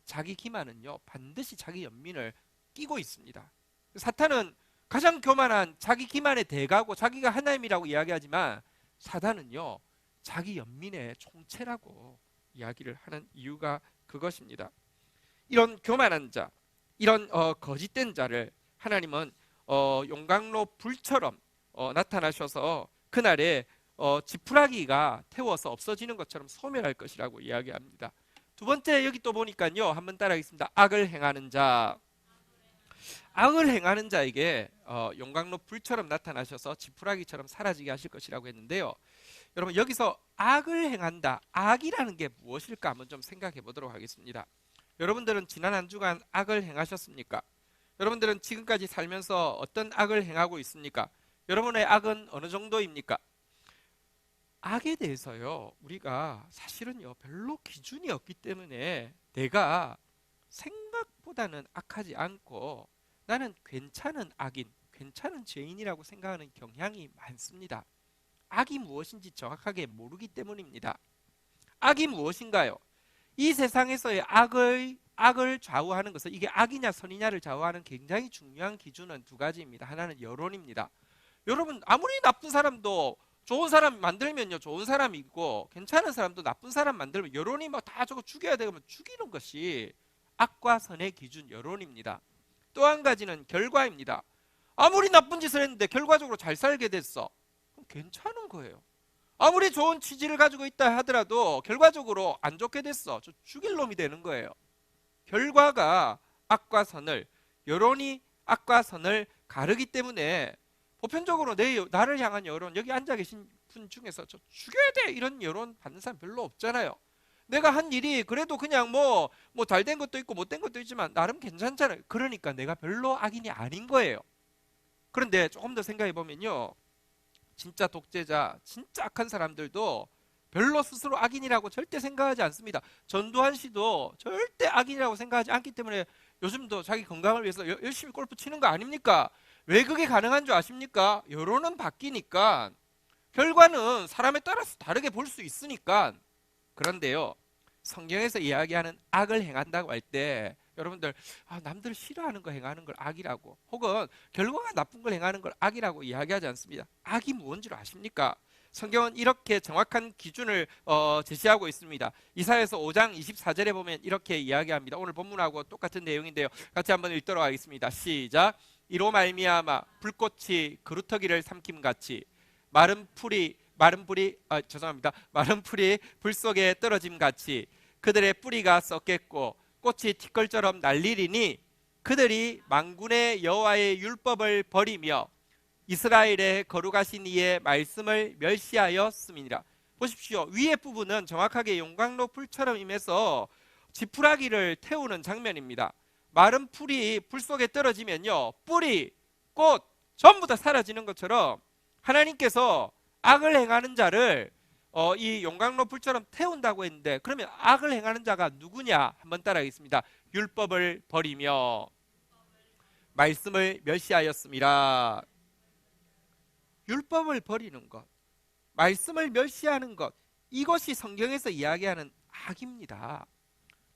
자기 기만은요, 반드시 자기 연민을 끼고 있습니다. 사탄은 가장 교만한 자기 기만의 대가고 자기가 하나님이라고 이야기하지만 사단은요, 자기 연민의 총체라고 이야기를 하는 이유가 그것입니다. 이런 교만한 자, 이런 거짓된 자를 하나님은 용광로 불처럼 나타나셔서 그날에 지푸라기가 태워서 없어지는 것처럼 소멸할 것이라고 이야기합니다. 두 번째, 여기 또 보니까요, 한번 따라하겠습니다. 악을 행하는 자. 악을 행하는 자에게 용광로 불처럼 나타나셔서 지푸라기처럼 사라지게 하실 것이라고 했는데요. 여러분, 여기서 악을 행한다, 악이라는 게 무엇일까 한번 좀 생각해 보도록 하겠습니다. 여러분들은 지난 한 주간 악을 행하셨습니까? 여러분들은 지금까지 살면서 어떤 악을 행하고 있습니까? 여러분의 악은 어느 정도입니까? 악에 대해서요, 우리가 사실은요, 별로 기준이 없기 때문에 내가 생각보다는 악하지 않고 나는 괜찮은 악인, 괜찮은 죄인이라고 생각하는 경향이 많습니다. 악이 무엇인지 정확하게 모르기 때문입니다. 악이 무엇인가요? 이 세상에서의 악을 좌우하는 것은, 이게 악이냐 선이냐를 좌우하는 굉장히 중요한 기준은 두 가지입니다. 하나는 여론입니다. 여러분, 아무리 나쁜 사람도 좋은 사람 만들면요, 좋은 사람이 있고, 괜찮은 사람도 나쁜 사람 만들면 여론이 막 다 저거 죽여야 되면 죽이는 것이 악과 선의 기준, 여론입니다. 또 한 가지는 결과입니다. 아무리 나쁜 짓을 했는데 결과적으로 잘 살게 됐어, 그럼 괜찮은 거예요. 아무리 좋은 취지를 가지고 있다 하더라도 결과적으로 안 좋게 됐어, 저 죽일 놈이 되는 거예요. 결과가 악과 선을, 여론이 악과 선을 가르기 때문에 보편적으로 나를 향한 여론, 여기 앉아 계신 분 중에서 저 죽여야 돼 이런 여론 받는 사람 별로 없잖아요. 내가 한 일이 그래도 그냥 뭐 잘 된 것도 있고 못 된 것도 있지만 나름 괜찮잖아요. 그러니까 내가 별로 악인이 아닌 거예요. 그런데 조금 더 생각해 보면요, 진짜 독재자, 진짜 악한 사람들도 별로 스스로 악인이라고 절대 생각하지 않습니다. 전두환 씨도 절대 악인이라고 생각하지 않기 때문에 요즘도 자기 건강을 위해서 열심히 골프 치는 거 아닙니까? 왜 그게 가능한 줄 아십니까? 여론은 바뀌니까, 결과는 사람에 따라서 다르게 볼 수 있으니까. 그런데요, 성경에서 이야기하는 악을 행한다고 할 때 여러분들, 남들 싫어하는 거 행하는 걸 악이라고, 혹은 결과가 나쁜 걸 행하는 걸 악이라고 이야기하지 않습니다. 악이 뭔지를 아십니까? 성경은 이렇게 정확한 기준을 제시하고 있습니다. 이사야서 5장 24절에 보면 이렇게 이야기합니다. 오늘 본문하고 똑같은 내용인데요, 같이 한번 읽도록 하겠습니다. 시작. 이로 말미암아 불꽃이 그루터기를 삼킴같이 마른 풀이 불 속에 떨어짐 같이 그들의 뿌리가 썩겠고 꽃이 티끌처럼 날리리니 그들이 만군의 여호와의 율법을 버리며 이스라엘의 거룩하신 이의 말씀을 멸시하였음이니라. 보십시오. 위에 부분은 정확하게 용광로 불처럼 임해서 지푸라기를 태우는 장면입니다. 마른 풀이 불 속에 떨어지면요, 뿌리, 꽃 전부 다 사라지는 것처럼 하나님께서 악을 행하는 자를 이 용광로 불처럼 태운다고 했는데, 그러면 악을 행하는 자가 누구냐 한번 따라하겠습니다. 율법을 버리며 말씀을 멸시하였음이라. 율법을 버리는 것, 말씀을 멸시하는 것, 이것이 성경에서 이야기하는 악입니다.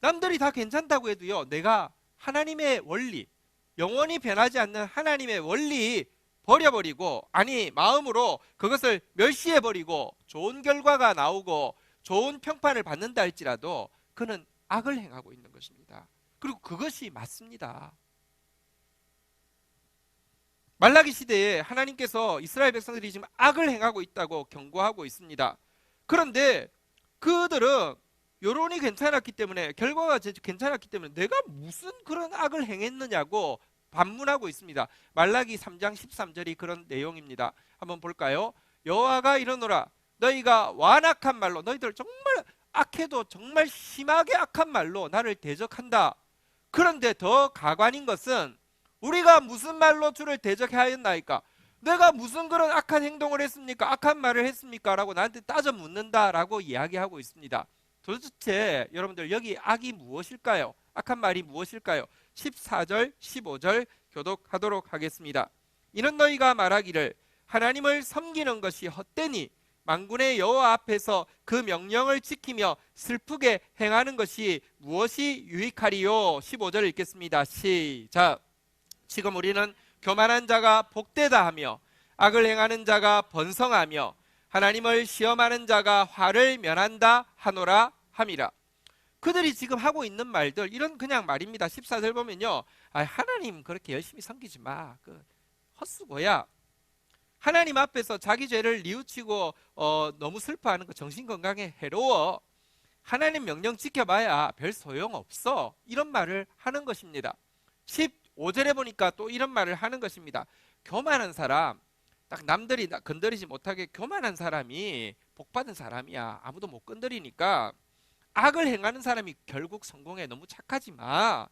남들이 다 괜찮다고 해도요, 내가 하나님의 원리, 영원히 변하지 않는 하나님의 원리 버려버리고, 아니 마음으로 그것을 멸시해버리고 좋은 결과가 나오고 좋은 평판을 받는다 할지라도 그는 악을 행하고 있는 것입니다. 그리고 그것이 맞습니다. 말라기 시대에 하나님께서 이스라엘 백성들이 지금 악을 행하고 있다고 경고하고 있습니다. 그런데 그들은 여론이 괜찮았기 때문에, 결과가 괜찮았기 때문에 내가 무슨 그런 악을 행했느냐고 반문하고 있습니다. 말라기 3장 13절이 그런 내용입니다. 한번 볼까요? 여호와가 이러노라, 너희가 완악한 말로, 너희들 정말 악해도 정말 심하게 악한 말로 나를 대적한다. 그런데 더 가관인 것은 우리가 무슨 말로 주를 대적하였나이까? 내가 무슨 그런 악한 행동을 했습니까? 악한 말을 했습니까? 라고 나한테 따져 묻는다라고 이야기하고 있습니다. 도대체 여러분들 여기 악이 무엇일까요? 악한 말이 무엇일까요? 14절, 15절 교독하도록 하겠습니다. 이는 너희가 말하기를 하나님을 섬기는 것이 헛되니 만군의 여호와 앞에서 그 명령을 지키며 슬프게 행하는 것이 무엇이 유익하리요? 15절 읽겠습니다. 시작. 지금 우리는 교만한 자가 복되다 하며 악을 행하는 자가 번성하며 하나님을 시험하는 자가 화를 면한다 하노라 함이라. 그들이 지금 하고 있는 말들 이런 그냥 말입니다. 14절 보면요, 하나님 그렇게 열심히 섬기지 마, 그 헛수고야. 하나님 앞에서 자기 죄를 뉘우치고 너무 슬퍼하는 거 정신건강에 해로워. 하나님 명령 지켜봐야 별 소용없어. 이런 말을 하는 것입니다. 15절에 보니까 또 이런 말을 하는 것입니다. 교만한 사람, 딱 남들이 건드리지 못하게 교만한 사람이 복받은 사람이야. 아무도 못 건드리니까 악을 행하는 사람이 결국 성공해. 너무 착하지 마.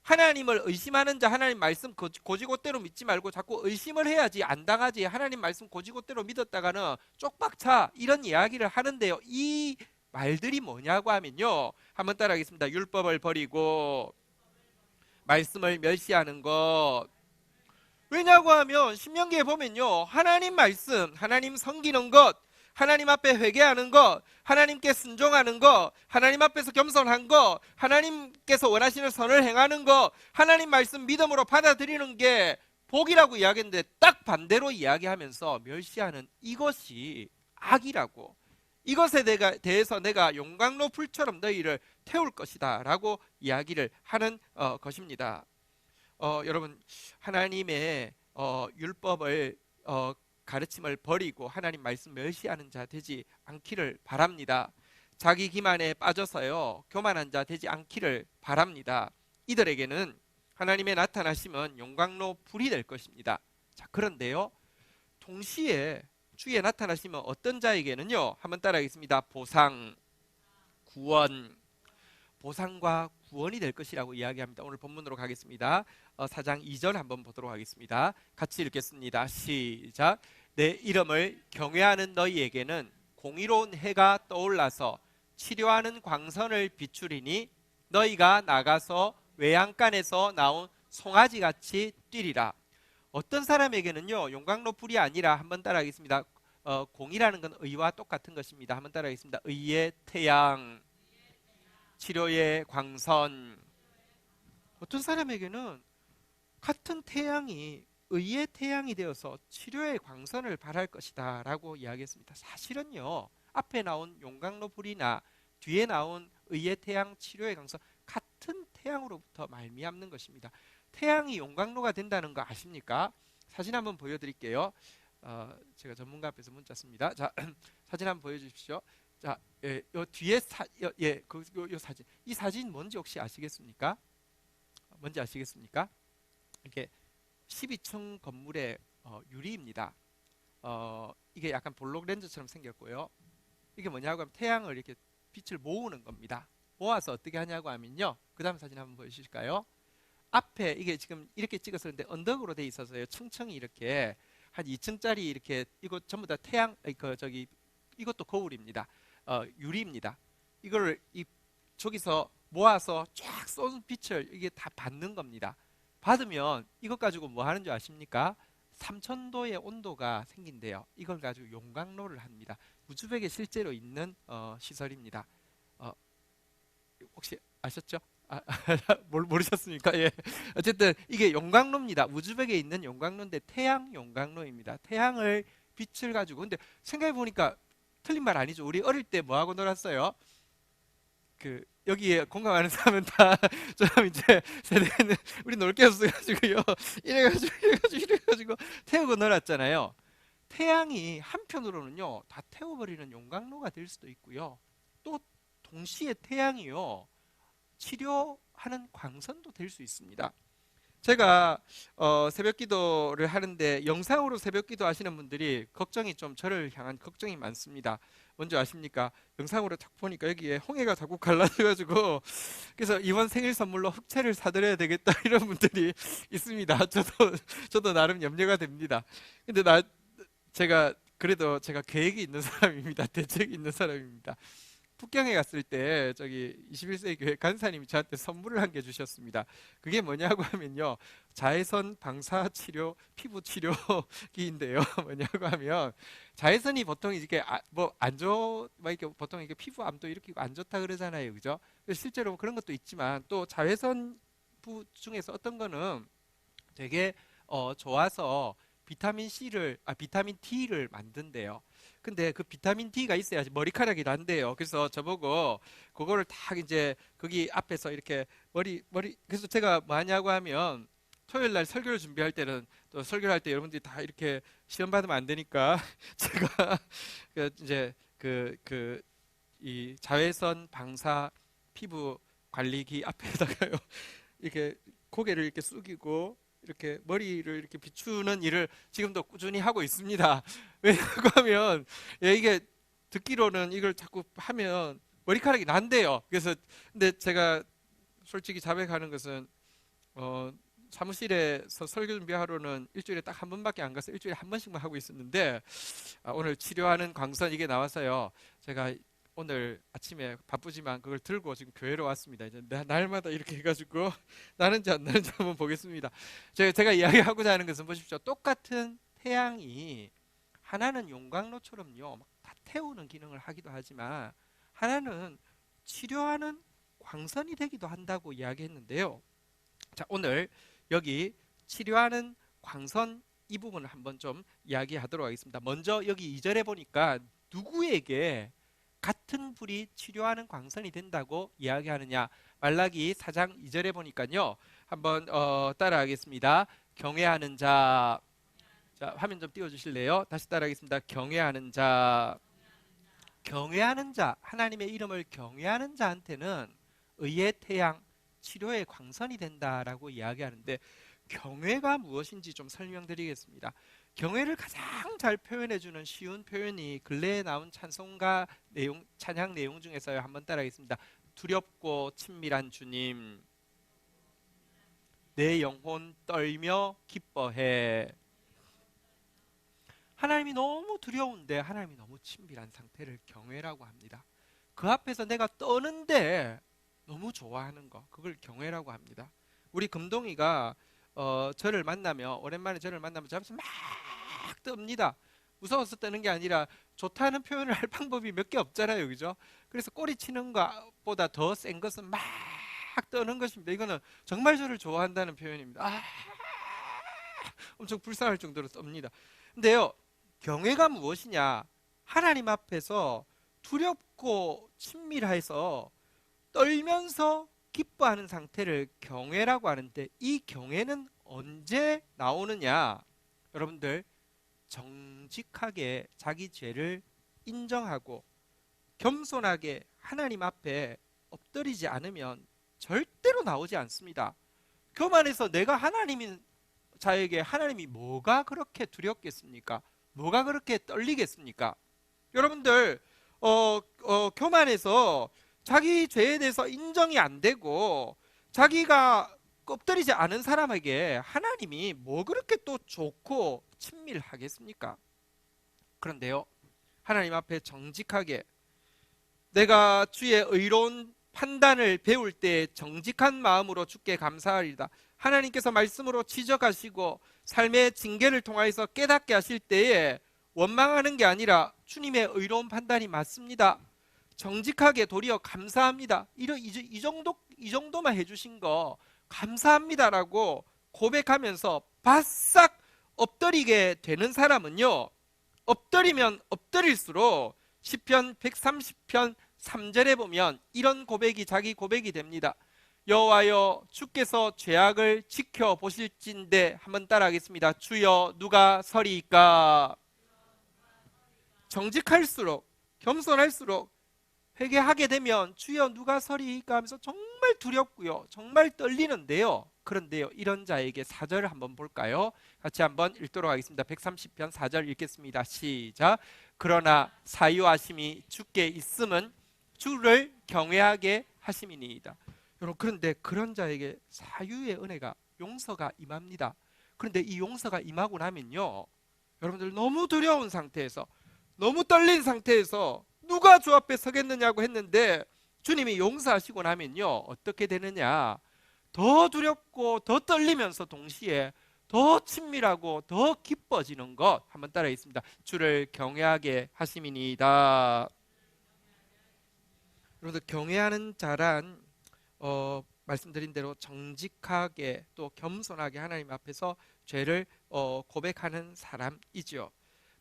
하나님을 의심하는 자, 하나님 말씀 고지고대로 믿지 말고 자꾸 의심을 해야지 안 당하지. 하나님 말씀 고지고대로 믿었다가는 쪽박차. 이런 이야기를 하는데요, 이 말들이 뭐냐고 하면요, 한번 따라하겠습니다. 율법을 버리고 말씀을 멸시하는 것. 왜냐고 하면 신명기에 보면요, 하나님 말씀, 하나님 섬기는 것, 하나님 앞에 회개하는 것, 하나님께 순종하는 것, 하나님 앞에서 겸손한 것, 하나님께서 원하시는 선을 행하는 것, 하나님 말씀 믿음으로 받아들이는 게 복이라고 이야기했는데 딱 반대로 이야기하면서 멸시하는 이것이 악이라고, 이것에 대해서 내가 용광로 불처럼 너희를 태울 것이다 라고 이야기를 하는 것입니다. 여러분, 하나님의 율법을 가르침을 버리고 하나님 말씀 멸시하는 자 되지 않기를 바랍니다. 자기 기만에 빠져서요, 교만한 자 되지 않기를 바랍니다. 이들에게는 하나님의 나타나심은 용광로 불이 될 것입니다. 자, 그런데요, 동시에 주의 나타나심은 어떤 자에게는요, 한번 따라하겠습니다. 보상, 구원, 보상과 구원이 될 것이라고 이야기합니다. 오늘 본문으로 가겠습니다. 4장 2절 한번 보도록 하겠습니다. 같이 읽겠습니다. 시작. 내 이름을 경외하는 너희에게는 공의로운 해가 떠올라서 치료하는 광선을 비추리니 너희가 나가서 외양간에서 나온 송아지같이 뛰리라. 어떤 사람에게는요, 용광로 불이 아니라, 한번 따라하겠습니다. 공이라는 건 의와 똑같은 것입니다. 한번 따라하겠습니다. 의의 태양, 치료의 광선. 어떤 사람에게는 같은 태양이 의의 태양이 되어서 치료의 광선을 발할 것이다 라고 이야기했습니다. 사실은요, 앞에 나온 용광로 불이나 뒤에 나온 의의 태양, 치료의 광선, 같은 태양으로부터 말미암는 것입니다. 태양이 용광로가 된다는 거 아십니까? 사진 한번 보여드릴게요. 제가 전문가 앞에서 문자 씁니다. 자, 사진 한번 보여주십시오. 자, 요 뒤에 요 사진, 이 사진 뭔지 혹시 아시겠습니까? 뭔지 아시겠습니까? 이게 12층 건물의 유리입니다. 이게 약간 볼록 렌즈처럼 생겼고요. 이게 뭐냐고 하면 태양을 이렇게 빛을 모으는 겁니다. 모아서 어떻게 하냐고 하면요, 그 다음 사진 한번 보여주실까요? 앞에 이게 지금 이렇게 찍었었는데 언덕으로 돼 있어서요, 층층이 이렇게 한 2층짜리 이렇게, 이거 전부 다 태양, 이것도 거울입니다. 유리입니다. 이거를 저기서 모아서 쫙 쏘는 빛을 이게 다 받는 겁니다. 받으면 이것 가지고 뭐 하는 줄 아십니까? 3000도의 온도가 생긴대요. 이걸 가지고 용광로를 합니다. 우즈벡에 실제로 있는 시설입니다. 혹시 아셨죠? 모르셨습니까? 예. 어쨌든 이게 용광로입니다. 우즈벡에 있는 용광로인데 태양 용광로입니다. 태양을 빛을 가지고. 근데 생각해 보니까 틀린 말 아니죠. 우리 어릴 때 뭐 하고 놀았어요? 여기에 공감하는 사람은 다 좀 이제 세대는 우리 놀 게 없어가지고요, 이래가지고 태우고 놀았잖아요. 태양이 한편으로는요, 다 태워버리는 용광로가 될 수도 있고요, 또 동시에 태양이요, 치료하는 광선도 될 수 있습니다. 제가 새벽 기도를 하는데 영상으로 새벽 기도 하시는 분들이 걱정이 좀 저를 향한 걱정이 많습니다. 뭔지 아십니까? 영상으로 딱 보니까 여기에 홍해가 자꾸 갈라져가지고 그래서 이번 생일 선물로 흑채를 사드려야 되겠다 이런 분들이 있습니다. 저도 나름 염려가 됩니다. 근데 제가 그래도 제가 계획이 있는 사람입니다. 대책이 있는 사람입니다. 북경에 갔을 때 저기 21세기 교회 간사님이 저한테 선물을 한 개 주셨습니다. 그게 뭐냐고 하면요, 자외선 방사 치료 피부 치료기인데요. 뭐냐고 하면 자외선이 보통 이렇게 뭐 안 좋, 막 이렇게 보통 이렇게 피부암도 이렇게 안 좋다 그러잖아요, 그죠? 실제로 그런 것도 있지만 또 자외선 중에서 어떤 거는 되게 좋아서 비타민 D를 만든대요. 근데 그 비타민 D가 있어야지 머리카락이 난대요. 그래서 저보고 그거를 딱 이제 거기 앞에서 이렇게 머리 그래서 제가 뭐 하냐고 하면 토요일 날 설교를 준비할 때는 또 설교를 할 때 여러분들이 다 이렇게 시험 받으면 안 되니까 제가 이제 이 자외선 방사 피부 관리기 앞에다가요 이렇게 고개를 이렇게 숙이고 이렇게 머리를 이렇게 비추는 일을 지금도 꾸준히 하고 있습니다. 왜냐고 하면 이게 듣기로는 이걸 자꾸 하면 머리카락이 난대요. 그래서 근데 제가 솔직히 자백하는 것은 사무실에서 설교 준비하러는 일주일에 딱 한 번밖에 안 가서 일주일에 한 번씩만 하고 있었는데 오늘 치료하는 광선 이게 나와서요. 제가 오늘 아침에 바쁘지만 그걸 들고 지금 교회로 왔습니다. 이제 날마다 이렇게 해가지고 나는지 안 나는지 한번 보겠습니다. 제가 이야기하고자 하는 것은 보십시오. 똑같은 태양이 하나는 용광로처럼요 다 태우는 기능을 하기도 하지만 하나는 치료하는 광선이 되기도 한다고 이야기했는데요. 자, 오늘 여기 치료하는 광선 이 부분을 한번 좀 이야기하도록 하겠습니다. 먼저 여기 2절에 보니까 누구에게 같은 불이 치료하는 광선이 된다고 이야기하느냐. 말라기 4장 2절에 보니까요. 한번 따라하겠습니다. 경외하는 자. 자, 화면 좀 띄워 주실래요? 다시 따라하겠습니다. 경외하는 자. 경외하는 자, 하나님의 이름을 경외하는 자한테는 의의 태양, 치료의 광선이 된다라고 이야기하는데 경외가 무엇인지 좀 설명드리겠습니다. 경외를 가장 잘 표현해주는 쉬운 표현이 근래에 나온 찬송가 찬양 내용 중에서요. 한번 따라하겠습니다. 두렵고 친밀한 주님, 내 영혼 떨며 기뻐해. 하나님이 너무 두려운데 하나님이 너무 친밀한 상태를 경외라고 합니다. 그 앞에서 내가 떠는데 너무 좋아하는 거, 그걸 경외라고 합니다. 우리 금동이가 오랜만에 저를 만나면 저 앞에서 막 뜹니다. 무서워서 뜨는 게 아니라 좋다는 표현을 할 방법이 몇 개 없잖아요, 그죠? 그래서 꼬리 치는 것보다 더 센 것은 막 떠는 것입니다. 이거는 정말 저를 좋아한다는 표현입니다. 엄청 불쌍할 정도로 떱니다. 근데요, 경외가 무엇이냐? 하나님 앞에서 두렵고 친밀해서 떨면서 기뻐하는 상태를 경외라고 하는데 이 경외는 언제 나오느냐? 여러분들, 정직하게 자기 죄를 인정하고 겸손하게 하나님 앞에 엎드리지 않으면 절대로 나오지 않습니다. 교만해서 내가 하나님인 자에게 하나님이 뭐가 그렇게 두렵겠습니까? 뭐가 그렇게 떨리겠습니까? 여러분들 교만해서 자기 죄에 대해서 인정이 안 되고 자기가 엎드리지 않은 사람에게 하나님이 뭐 그렇게 또 좋고 친밀하겠습니까? 그런데요, 하나님 앞에 정직하게 내가 주의 의로운 판단을 배울 때 정직한 마음으로 주께 감사하리다. 하나님께서 말씀으로 지적하시고 삶의 징계를 통하여서 깨닫게 하실 때에 원망하는 게 아니라 주님의 의로운 판단이 맞습니다. 정직하게 도리어 감사합니다. 이 정도만 해주신 거 감사합니다라고 고백하면서 바싹 엎드리게 되는 사람은요, 엎드리면 엎드릴수록 시편 130편 3절에 보면 이런 고백이 자기 고백이 됩니다. 여호와여, 주께서 죄악을 지켜보실진대. 한번 따라하겠습니다. 주여, 누가 서리이까? 정직할수록 겸손할수록 회개하게 되면 주여 누가 서리이까 하면서 정말 정말 두렵고요. 정말 떨리는데요. 그런데요, 이런 자에게 4절을 한번 볼까요? 같이 한번 읽도록 하겠습니다. 130편 4절 읽겠습니다. 시작. 그러나 사유하심이 주께 있음은 주를 경외하게 하심이니이다. 여러분, 그런데 그런 자에게 사유의 은혜가, 용서가 임합니다. 그런데 이 용서가 임하고 나면요, 여러분들 너무 두려운 상태에서, 너무 떨린 상태에서 누가 주 앞에 서겠느냐고 했는데 주님이 용서하시고 나면요, 어떻게 되느냐? 더 두렵고 더 떨리면서 동시에 더 친밀하고 더 기뻐지는 것. 한번 따라하겠습니다. 주를 경외하게 하심이니이다. 여러분들, 경외하는 자란 말씀드린 대로 정직하게 또 겸손하게 하나님 앞에서 죄를 고백하는 사람이죠.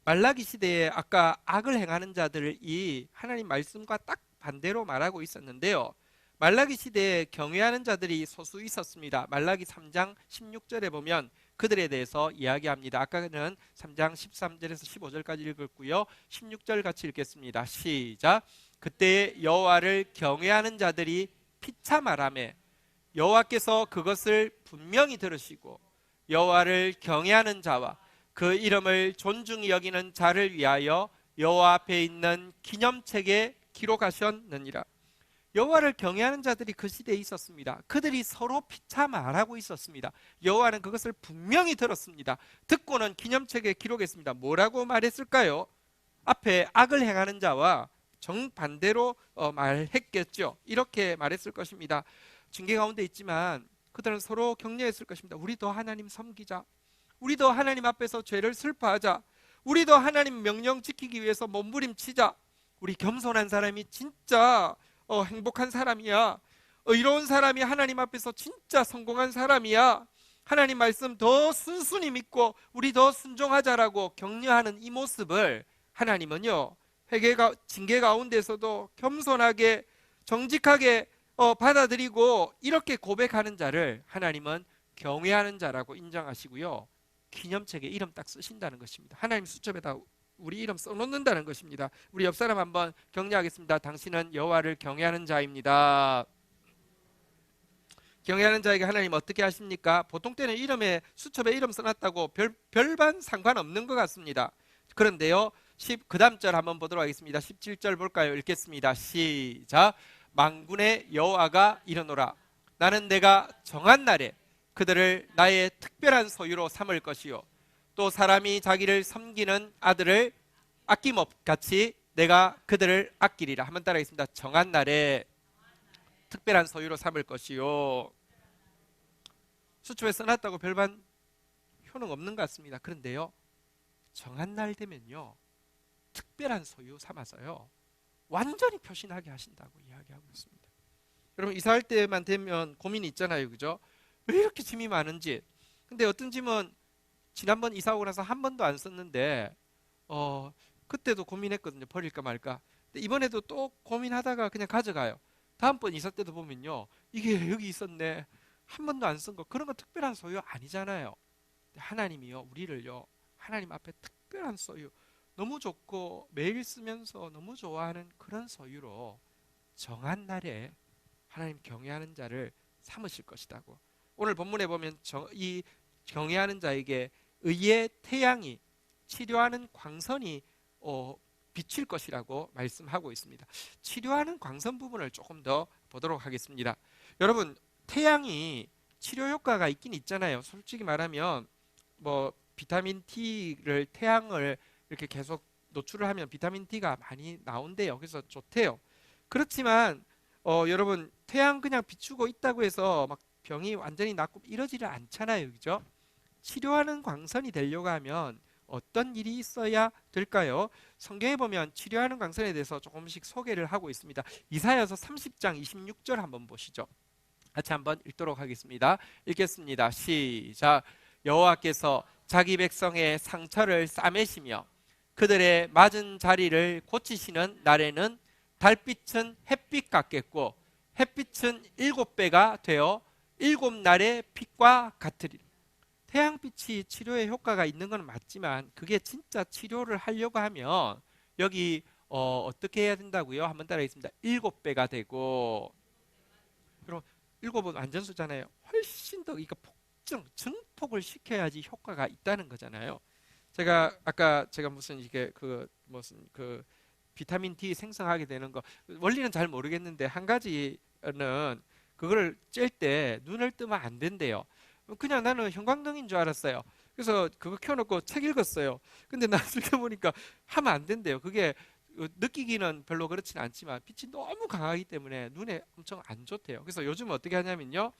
말라기 시대에 아까 악을 행하는 자들이 하나님 말씀과 딱 반대로 말하고 있었는데요, 말라기 시대에 경외하는 자들이 소수 있었습니다. 말라기 3장 16절에 보면 그들에 대해서 이야기합니다. 아까는 3장 13절에서 15절까지 읽었고요, 16절 같이 읽겠습니다. 시작. 그때 여호와를 경외하는 자들이 피차 말하매 여호와께서 그것을 분명히 들으시고 여호와를 경외하는 자와 그 이름을 존중히 여기는 자를 위하여 여호와 앞에 있는 기념책에 기록하셨느니라. 여호와를 경외하는 자들이 그 시대에 있었습니다. 그들이 서로 피차 말하고 있었습니다. 여호와는 그것을 분명히 들었습니다. 듣고는 기념책에 기록했습니다. 뭐라고 말했을까요? 앞에 악을 행하는 자와 정반대로 말했겠죠. 이렇게 말했을 것입니다. 징계 가운데 있지만 그들은 서로 격려했을 것입니다. 우리도 하나님 섬기자. 우리도 하나님 앞에서 죄를 슬퍼하자. 우리도 하나님 명령 지키기 위해서 몸부림치자. 우리 겸손한 사람이 진짜 행복한 사람이야. 이로운 사람이 하나님 앞에서 진짜 성공한 사람이야. 하나님 말씀 더 순순히 믿고 우리 더 순종하자라고 격려하는 이 모습을 하나님은요, 회개가 징계 가운데서도 겸손하게 정직하게 받아들이고 이렇게 고백하는 자를 하나님은 경외하는 자라고 인정하시고요, 기념책에 이름 딱 쓰신다는 것입니다. 하나님 수첩에다 우리 이름 써놓는다는 것입니다. 우리 옆 사람 한번 격려하겠습니다. 당신은 여호와를 경외하는 자입니다. 경외하는 자에게 하나님 어떻게 하십니까? 보통 때는 이름에, 수첩에 이름 써놨다고 별반 상관없는 것 같습니다. 그런데요, 그 다음 절 한번 보도록 하겠습니다. 17절 볼까요? 읽겠습니다. 시작. 만군의 여호와가 이르노라. 나는 내가 정한 날에 그들을 나의 특별한 소유로 삼을 것이요, 또 사람이 자기를 섬기는 아들을 아낌없같이 내가 그들을 아끼리라. 한번 따라하겠습니다. 정한 날에 특별한 소유로 삼을 것이요. 수첩에 써놨다고 별반 효능 없는 것 같습니다. 그런데요, 정한 날 되면요, 특별한 소유 삼아서요 완전히 표신하게 하신다고 이야기하고 있습니다. 여러분, 이사할 때만 되면 고민이 있잖아요, 그죠? 왜 이렇게 짐이 많은지. 근데 어떤 짐은 지난번 이사 오고 나서 한 번도 안 썼는데 그때도 고민했거든요. 버릴까 말까. 근데 이번에도 또 고민하다가 그냥 가져가요. 다음번 이사 때도 보면요, 이게 여기 있었네, 한 번도 안 쓴 거. 그런 거 특별한 소유 아니잖아요. 하나님이요, 우리를요, 하나님 앞에 특별한 소유, 너무 좋고 매일 쓰면서 너무 좋아하는 그런 소유로 정한 날에 하나님 경외하는 자를 삼으실 것이라고. 오늘 본문에 보면 이 경외하는 자에게 의의 태양이, 치료하는 광선이 비칠 것이라고 말씀하고 있습니다. 치료하는 광선 부분을 조금 더 보도록 하겠습니다. 여러분, 태양이 치료 효과가 있긴 있잖아요. 솔직히 말하면 뭐 비타민 D를, 태양을 이렇게 계속 노출을 하면 비타민 D가 많이 나온대요. 그래서 좋대요. 그렇지만 여러분, 태양 그냥 비추고 있다고 해서 막 병이 완전히 낫고 이러지를 않잖아요, 그죠? 치료하는 광선이 되려고 하면 어떤 일이 있어야 될까요? 성경에 보면 치료하는 광선에 대해서 조금씩 소개를 하고 있습니다. 이사야서 30장 26절 한번 보시죠. 같이 한번 읽도록 하겠습니다. 읽겠습니다. 시작. 여호와께서 자기 백성의 상처를 싸매시며 그들의 맞은 자리를 고치시는 날에는 달빛은 햇빛 같겠고 햇빛은 7배가 되어 7날의 빛과 같으리라. 태양빛이 치료에 효과가 있는 건 맞지만 그게 진짜 치료를 하려고 하면 여기 어떻게 해야 된다고요? 한번 따라하겠습니다. 7배가 되고. 여러분, 7은 완전수잖아요. 훨씬 더 이거 증폭을 시켜야지 효과가 있다는 거잖아요. 제가 아까 무슨 이게 무슨 비타민 D 생성하게 되는 거 원리는 잘 모르겠는데 한 가지는 그거를 쬐 때 눈을 뜨면 안 된대요. 그냥 나는 형광등인 줄 알았어요. 그래서 그거 켜놓고 책 읽었어요. 근데 나중에 보니까 하면 안 된대요. 그게 느끼기는 별로 그렇진 않지만 빛이 너무 강하기 때문에 눈에 엄청 안 좋대요. 그래서 요즘 어떻게 하냐면요,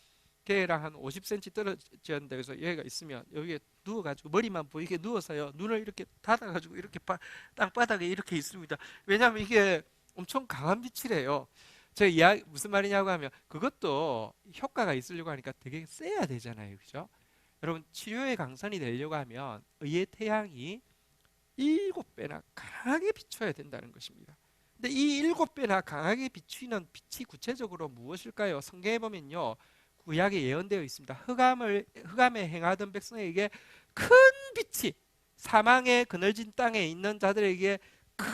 걔랑 한 50cm 떨어졌는데, 그래서 얘가 있으면 여기에 누워가지고 머리만 보이게 누워서요, 눈을 이렇게 닫아가지고 이렇게 땅바닥에 이렇게 있습니다. 왜냐하면 이게 엄청 강한 빛이래요. 제가 이야기 무슨 말이냐고 하면, 그것도 효과가 있으려고 하니까 되게 세야 되잖아요, 그죠? 여러분, 치료의 강선이 되려고 하면 의의 태양이 7배나 강하게 비춰야 된다는 것입니다. 근데 이 7배나 강하게 비추는 빛이 구체적으로 무엇일까요? 성경에 보면요, 구약에 예언되어 있습니다. 흑암에 행하던 백성에게 큰 빛이, 사망의 그늘진 땅에 있는 자들에게 큰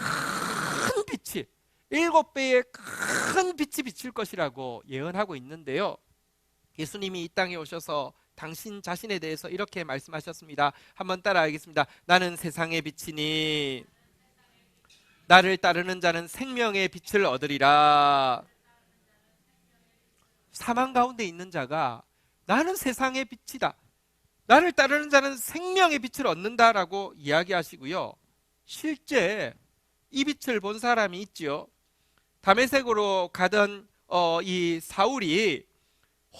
빛이, 7배의 큰 빛이 비칠 것이라고 예언하고 있는데요, 예수님이 이 땅에 오셔서 당신 자신에 대해서 이렇게 말씀하셨습니다. 한번 따라하겠습니다. 나는 세상의 빛이니 나를 따르는 자는 생명의 빛을 얻으리라. 사망 가운데 있는 자가 나는 세상의 빛이다, 나를 따르는 자는 생명의 빛을 얻는다라고 이야기하시고요, 실제 이 빛을 본 사람이 있지요. 다메섹으로 가던 이 사울이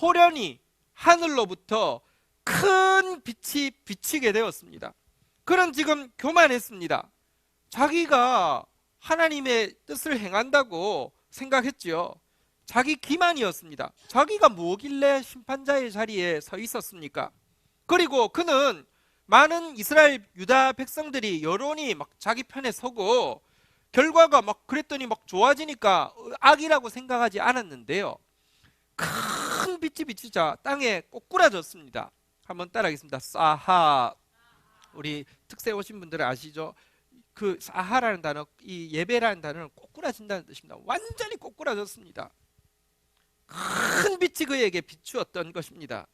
호련히 하늘로부터 큰 빛이 비치게 되었습니다. 그는 지금 교만했습니다. 자기가 하나님의 뜻을 행한다고 생각했지요. 자기 기만이었습니다. 자기가 뭐길래 심판자의 자리에 서 있었습니까? 그리고 그는 많은 이스라엘 유다 백성들이 여론이 막 자기 편에 서고 결과가 막 그랬더니 막 좋아지니까 악이라고 생각하지 않았는데요, 큰 빛이 비치자 땅에 꼬꾸라졌습니다. 한번 따라하겠습니다. 사하. 우리 특세 오신 분들은 아시죠? 그 사하라는 단어, 이 예배라는 단어는 꼬꾸라진다는 뜻입니다. 완전히 꼬꾸라졌습니다. 큰 빛이 그에게 비추었던 것입니다.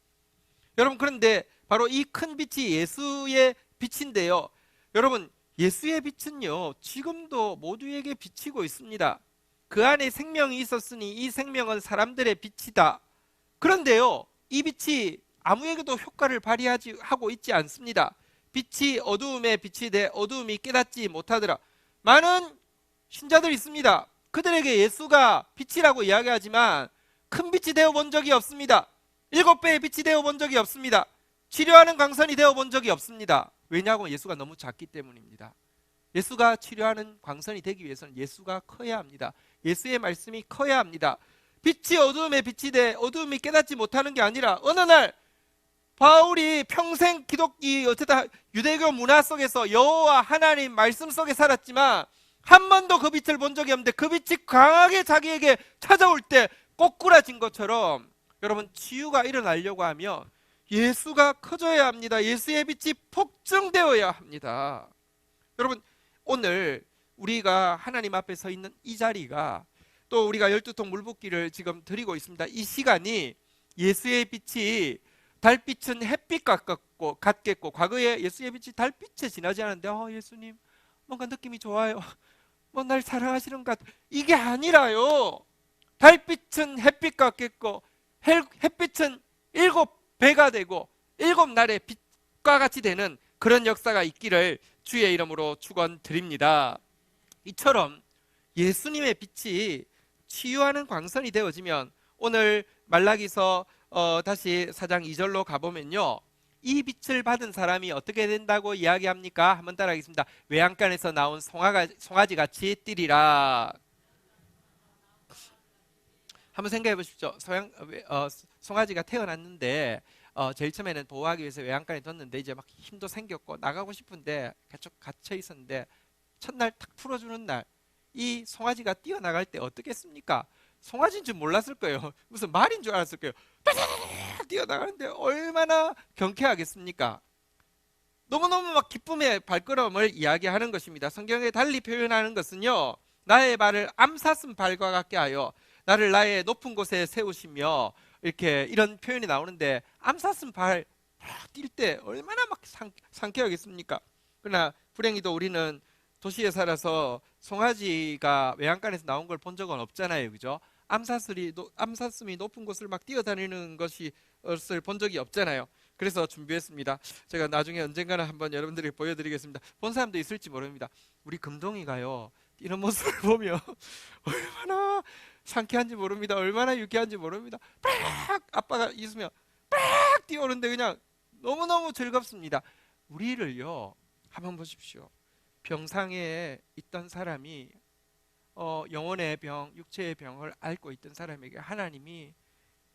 여러분, 그런데 바로 이 큰 빛이 예수의 빛인데요, 여러분, 예수의 빛은요 지금도 모두에게 비치고 있습니다. 그 안에 생명이 있었으니 이 생명은 사람들의 빛이다. 그런데요, 이 빛이 아무에게도 효과를 발휘하고 있지 않습니다. 빛이 어두움에 빛이 돼 어두움이 깨닫지 못하더라. 많은 신자들이 있습니다. 그들에게 예수가 빛이라고 이야기하지만 큰 빛이 되어 본 적이 없습니다. 7배의 빛이 되어 본 적이 없습니다. 치료하는 광선이 되어 본 적이 없습니다. 왜냐하면 예수가 너무 작기 때문입니다. 예수가 치료하는 광선이 되기 위해서는 예수가 커야 합니다. 예수의 말씀이 커야 합니다. 빛이 어두움에 빛이 돼 어두움이 깨닫지 못하는 게 아니라, 어느 날 바울이 평생 어쨌든 유대교 문화 속에서 여호와 하나님 말씀 속에 살았지만 한 번도 그 빛을 본 적이 없는데, 그 빛이 강하게 자기에게 찾아올 때 꼬꾸라진 것처럼, 여러분, 치유가 일어나려고 하면 예수가 커져야 합니다. 예수의 빛이 폭증되어야 합니다. 여러분, 오늘 우리가 하나님 앞에 서 있는 이 자리가, 또 우리가 12통 물붓기를 지금 드리고 있습니다. 이 시간이 예수의 빛이, 달빛은 햇빛 같겠고 과거에 예수의 빛이 달빛에 지나지 않았는데 예수님 뭔가 느낌이 좋아요, 뭐 날 사랑하시는 것 같아, 이게 아니라요, 달빛은 햇빛 같겠고 햇빛은 7배가 되고 7날의 빛과 같이 되는 그런 역사가 있기를 주의 이름으로 축원드립니다. 이처럼 예수님의 빛이 치유하는 광선이 되어지면, 오늘 말라기서 다시 4장 2절로 가보면요, 이 빛을 받은 사람이 어떻게 된다고 이야기합니까? 한번 따라하겠습니다. 외양간에서 나온 송아지같이 뛰리라. 한번 생각해 보십시오. 송아지가 태어났는데 제일 처음에는 보호하기 위해서 외양간에 뒀는데 이제 막 힘도 생겼고 나가고 싶은데 계속 갇혀 있었는데, 첫날 탁 풀어주는 날 이 송아지가 뛰어나갈 때 어떻겠습니까? 송아지인 줄 몰랐을 거예요. 무슨 말인 줄 알았을 거예요. 뛰어나가는데 얼마나 경쾌하겠습니까? 너무너무 막 기쁨의 발걸음을 이야기하는 것입니다. 성경에 달리 표현하는 것은요, 나의 발을 암사슴 발과 같게 하여 나를 나의 높은 곳에 세우시며 이렇게 이런 표현이 나오는데 암사슴 발 뛸 때 얼마나 막 상쾌하겠습니까? 그러나 불행히도 우리는 도시에 살아서 송아지가 외양간에서 나온 걸 본 적은 없잖아요, 그죠? 암사슴이 높은 곳을 막 뛰어다니는 것을 본 적이 없잖아요. 그래서 준비했습니다. 제가 나중에 언젠가는 한번 여러분들에게 보여드리겠습니다. 본 사람도 있을지 모릅니다. 우리 금동이가요, 뛰는 모습을 보면 얼마나 상쾌한지 모릅니다. 얼마나 유쾌한지 모릅니다. 팍! 아빠가 있으면 팍! 뛰어오는데 그냥 너무너무 즐겁습니다. 우리를요, 한번 보십시오. 병상에 있던 사람이 영혼의 병, 육체의 병을 앓고 있던 사람에게 하나님이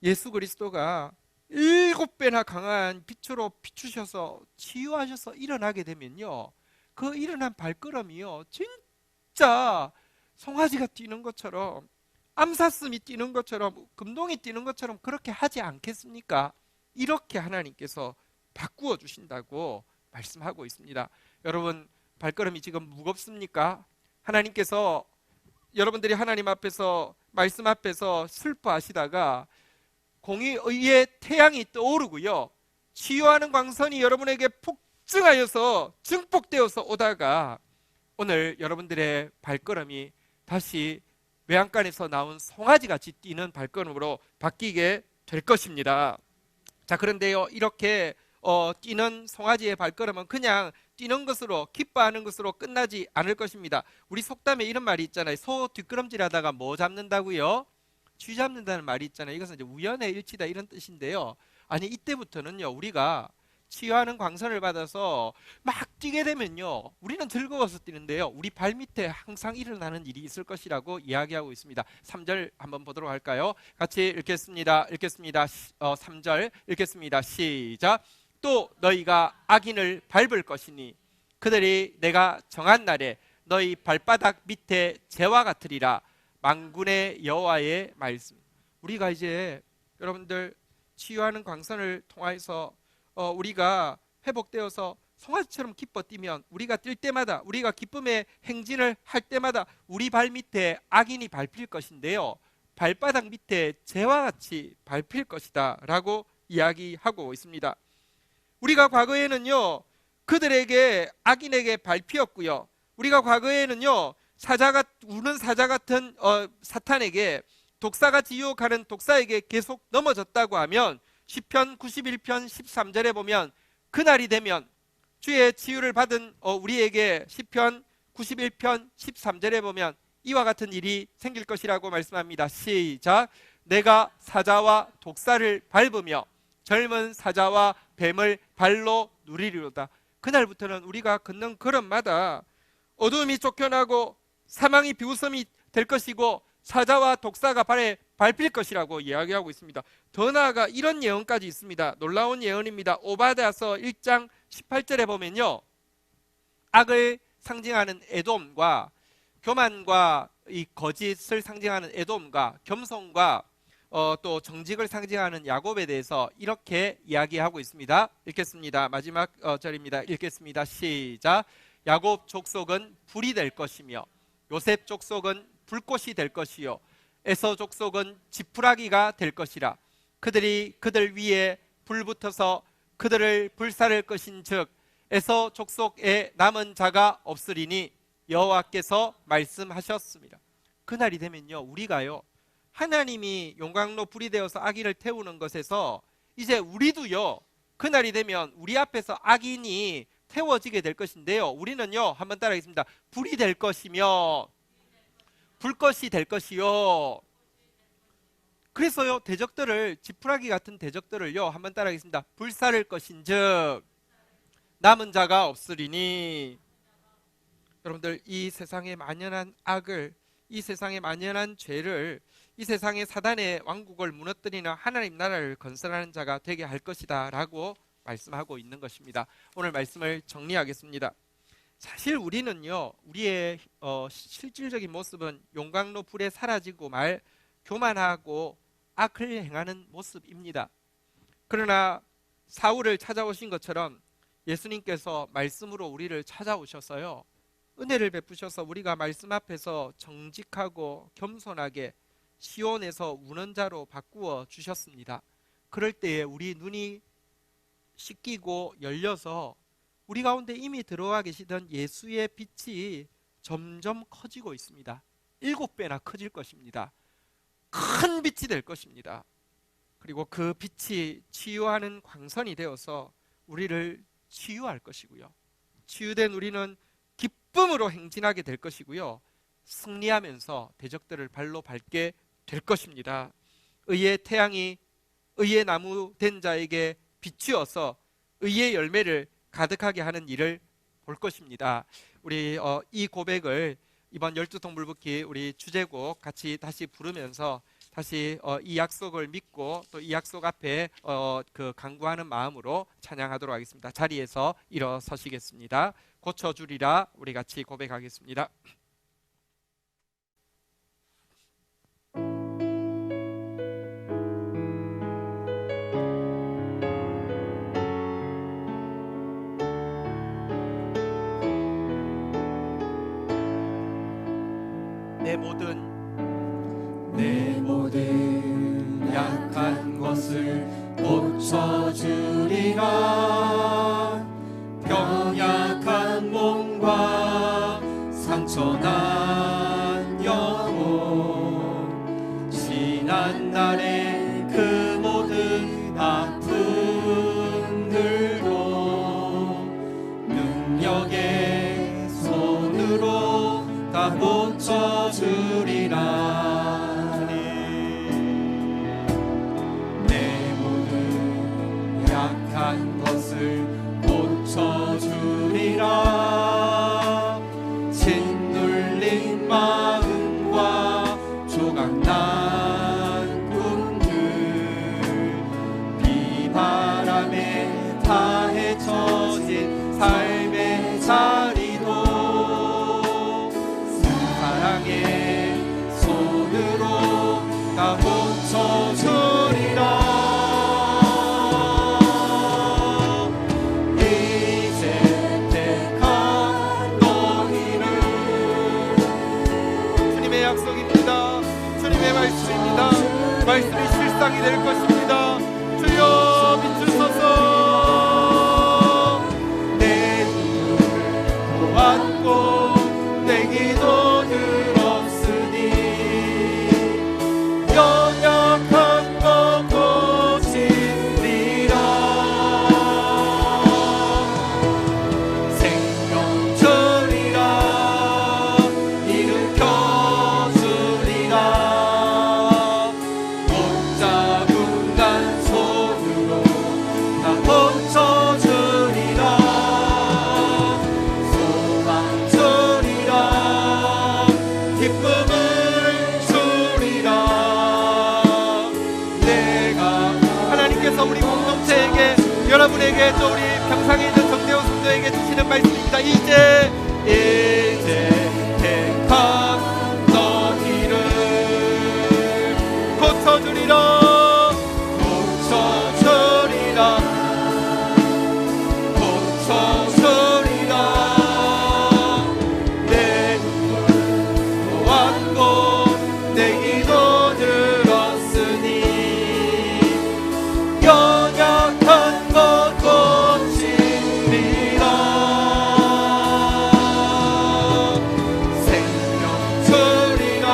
예수 그리스도가 7배나 강한 빛으로 비추셔서 치유하셔서 일어나게 되면요, 그 일어난 발걸음이요, 진짜 송아지가 뛰는 것처럼, 암사슴이 뛰는 것처럼, 금동이 뛰는 것처럼 그렇게 하지 않겠습니까? 이렇게 하나님께서 바꾸어 주신다고 말씀하고 있습니다. 여러분, 발걸음이 지금 무겁습니까? 하나님께서, 여러분들이 하나님 앞에서, 말씀 앞에서 슬퍼하시다가 공의의 태양이 떠오르고요, 치유하는 광선이 여러분에게 폭증하여서 증폭되어서 오다가 오늘 여러분들의 발걸음이 다시 외양간에서 나온 송아지같이 뛰는 발걸음으로 바뀌게 될 것입니다. 자, 그런데요, 이렇게 뛰는 송아지의 발걸음은 그냥 뛰는 것으로, 기뻐하는 것으로 끝나지 않을 것입니다. 우리 속담에 이런 말이 있잖아요. 소 뒷걸음질하다가 뭐 잡는다고요? 쥐 잡는다는 말이 있잖아요. 이것은 이제 우연의 일치다, 이런 뜻인데요. 아니, 이때부터는요, 우리가 치유하는 광선을 받아서 막 뛰게 되면요, 우리는 즐거워서 뛰는데요, 우리 발밑에 항상 일어나는 일이 있을 것이라고 이야기하고 있습니다. 3절 한번 보도록 할까요? 같이 읽겠습니다. 3절 읽겠습니다. 시작. 또 너희가 악인을 밟을 것이니 그들이 내가 정한 날에 너희 발바닥 밑에 재와 같으리라. 만군의 여호와의 말씀. 우리가 이제 여러분들 치유하는 광선을 통해서 우리가 회복되어서 송아지처럼 기뻐 뛰면, 우리가 뛸 때마다, 우리가 기쁨의 행진을 할 때마다 우리 발 밑에 악인이 밟힐 것인데요, 발바닥 밑에 재와 같이 밟힐 것이다 라고 이야기하고 있습니다. 우리가 과거에는요, 그들에게, 악인에게 밟히었고요, 우리가 과거에는요, 우는 사자 같은 사탄에게, 독사같이 유혹하는 독사에게 계속 넘어졌다고 하면 시편 91편 13절에 보면, 그날이 되면 주의 치유를 받은 우리에게 시편 91편 13절에 보면 이와 같은 일이 생길 것이라고 말씀합니다. 시작. 내가 사자와 독사를 밟으며 젊은 사자와 뱀을 발로 누리리로다. 그날부터는 우리가 걷는 걸음마다 어두움이 쫓겨나고 사망이 비웃음이 될 것이고 사자와 독사가 발에 밟힐 것이라고 이야기하고 있습니다. 더 나아가 이런 예언까지 있습니다. 놀라운 예언입니다. 오바댜서 1장 18절에 보면요, 악을 상징하는 에돔과 교만과 이 거짓을 상징하는 에돔과 겸손과 또 정직을 상징하는 야곱에 대해서 이렇게 이야기하고 있습니다. 읽겠습니다. 마지막 절입니다. 읽겠습니다. 시작. 야곱 족속은 불이 될 것이며 요셉 족속은 불꽃이 될 것이요 에서 족속은 지푸라기가 될 것이라. 그들이 그들 위에 불 붙어서 그들을 불사를 것인즉 에서 족속에 남은 자가 없으리니 여호와께서 말씀하셨습니다. 그날이 되면요, 우리가요, 하나님이 용광로 불이 되어서 악인을 태우는 것에서 이제 우리도요, 그날이 되면 우리 앞에서 악인이 태워지게 될 것인데요, 우리는요, 한번 따라하겠습니다. 불이 될 것이며 불것이 될 것이요. 그래서요, 대적들을, 지푸라기 같은 대적들을요, 한번 따라하겠습니다. 불사를 것인즉 남은 자가 없으리니. 여러분들, 이 세상에 만연한 악을, 이 세상에 만연한 죄를, 이 세상의 사단의 왕국을 무너뜨리는 하나님 나라를 건설하는 자가 되게 할 것이다 라고 말씀하고 있는 것입니다. 오늘 말씀을 정리하겠습니다. 사실 우리는요, 우리의 실질적인 모습은 용광로 불에 사라지고 말 교만하고 악을 행하는 모습입니다. 그러나 사울을 찾아오신 것처럼 예수님께서 말씀으로 우리를 찾아오셔서요, 은혜를 베푸셔서 우리가 말씀 앞에서 정직하고 겸손하게 시온에서 우는 자로 바꾸어 주셨습니다. 그럴 때에 우리 눈이 씻기고 열려서 우리 가운데 이미 들어와 계시던 예수의 빛이 점점 커지고 있습니다. 7배나 커질 것입니다. 큰 빛이 될 것입니다. 그리고 그 빛이 치유하는 광선이 되어서 우리를 치유할 것이고요. 치유된 우리는 기쁨으로 행진하게 될 것이고요. 승리하면서 대적들을 발로 밟게 될 것입니다. 의의 태양이 의의 나무 된 자에게 비추어서 의의 열매를 가득하게 하는 일을 볼 것입니다. 우리 이 고백을 이번 12통 물붓기 우리 주제곡 같이 다시 부르면서 다시 이 약속을 믿고 또 이 약속 앞에 그 간구하는 마음으로 찬양하도록 하겠습니다. 자리에서 일어서시겠습니다. 고쳐주리라 우리 같이 고백하겠습니다. 내 모든 약한 것을 고쳐주리라. 병약한 몸과 상처난 영혼, 지난 날의 그 모든 아픔들도 능력의 손으로 다 고쳐주리라. 것을 고쳐주리라. 짓눌린 마음과 조각난 꿈들, 비바람에 다 헤쳐진 삶의 자리도 사랑의 손으로 다 고쳐주리라. 말씀입니다. 말씀이 실상이 될 것입니다. 주여 비추소서. 내 눈을 보았고 내 기도 들었으니 연약한 것 고치리라. 생명 주리라. 일으켜 주리라. 우리 공동체에게 여러분에게 또 우리 평상에 있는 정대호 성도에게 주시는 말씀입니다. 이제 택한 너희를 고쳐주리라. 고쳐주리라. 고쳐주리라. 내 눈물 보았고 내 기도 들었으니 연약한 것 고치리라. 생명 주리라.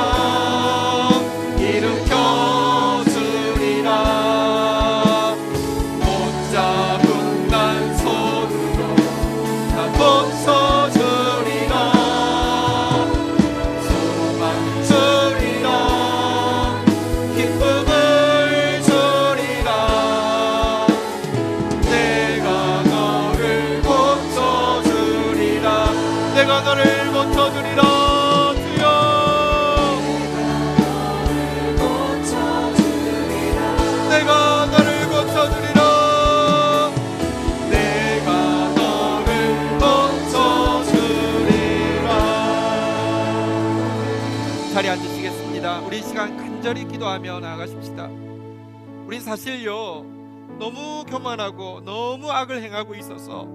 일으켜 주리라. 못 잡은 난 손으로 다 고쳐주리라. 소망 주리라. 기쁨을 주리라. 내가 너를 고쳐주리라. 주여 내가 너를 고쳐주리라. 내가 너를 고쳐주리라. 자리에 앉으시겠습니다. 우리 이 시간 간절히 기도하며 나아가십시다. 우린 사실요 너무 교만하고 너무 악을 행하고 있어서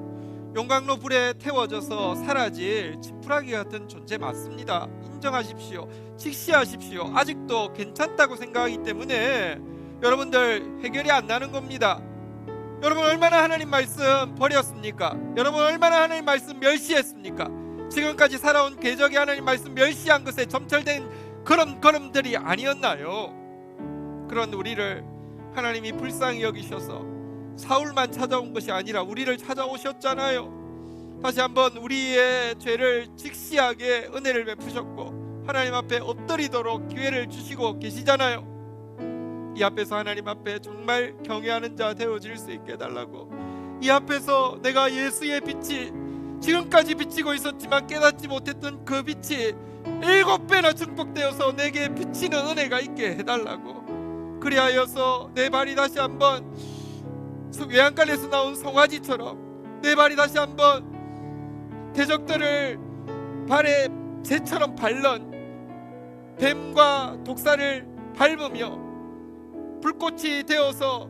용광로 불에 태워져서 사라질 지푸라기 같은 존재 맞습니다. 결정하십시오. 직시하십시오. 아직도 괜찮다고 생각하기 때문에 여러분들 해결이 안 나는 겁니다. 여러분 얼마나 하나님 말씀 버렸습니까? 여러분 얼마나 하나님 말씀 멸시했습니까? 지금까지 살아온 궤적의 하나님 말씀 멸시한 것에 점철된 그런 걸음들이 아니었나요? 그런 우리를 하나님이 불쌍히 여기셔서 사울만 찾아온 것이 아니라 우리를 찾아오셨잖아요. 다시 한번 우리의 죄를 직시하게 은혜를 베푸셨고 하나님 앞에 엎드리도록 기회를 주시고 계시잖아요. 이 앞에서 하나님 앞에 정말 경외하는 자 되어질 수 있게 해달라고, 이 앞에서 내가 예수의 빛이 지금까지 비치고 있었지만 깨닫지 못했던 그 빛이 7배나 증폭되어서 내게 비치는 은혜가 있게 해달라고, 그리하여서 내 발이 다시 한번 외양간에서 나온 송아지처럼 내 발이 다시 한번 대적들을 발에 새처럼 밟는 뱀과 독사를 밟으며 불꽃이 되어서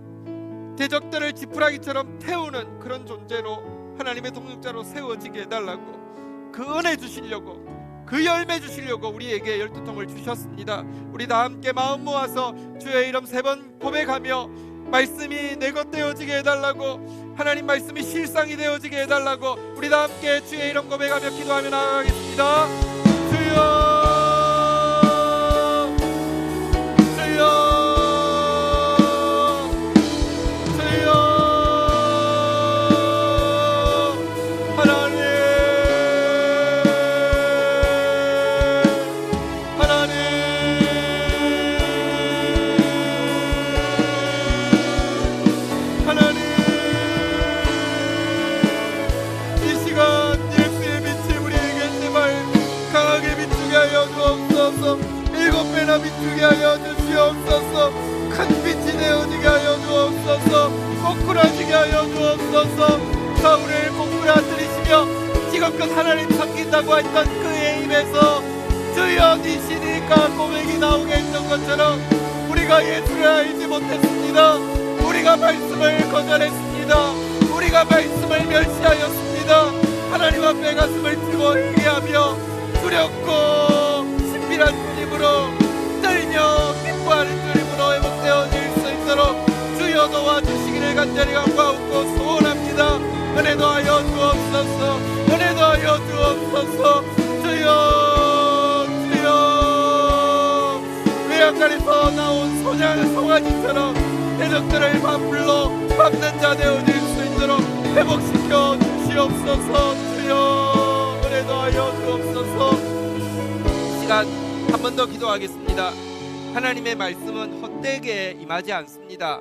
대적들을 지푸라기처럼 태우는 그런 존재로 하나님의 동역자로 세워지게 해달라고, 그 은혜 주시려고, 그 열매 주시려고 우리에게 12통을 주셨습니다. 우리 다 함께 마음 모아서 주의 이름 3번 고백하며 말씀이 내 것 되어지게 해달라고, 하나님 말씀이 실상이 되어지게 해달라고 우리 다 함께 주의 이름 고백하며 기도하며 나아가겠습니다. 주여 비추게 하여 주시옵소서. 큰 빛이 되어지게 하여 주옵소서. 꼬꾸라지게 하여 주옵소서. 사울을 꼬꾸라뜨리시며 지금껏 하나님 섬긴다고 했던 그의 입에서 주여 니시니까 고백이 나오게 했던 것처럼 우리가 예수를 알지 못했습니다. 우리가 말씀을 거절했습니다. 우리가 말씀을 멸시하였습니다. 하나님 앞에 가슴을 들고 회개하며 두렵고 신비한 주님으로 떨며 기뻐하는 주님으로 회복되어질 수 있도록 주여 도와주시기를 간절히 간구하고 소원합니다. 은혜 더하여 주옵소서. 은혜 더하여 주옵소서. 주여 주여 외양간에서 나온 송아지처럼 대적들을 맞불러 밟는 자 되어질 수 있도록 회복시켜 주시옵소서. 주여 은혜 더하여 주옵소서. 시간 한 번 더 기도하겠습니다. 하나님의 말씀은 헛되게 임하지 않습니다.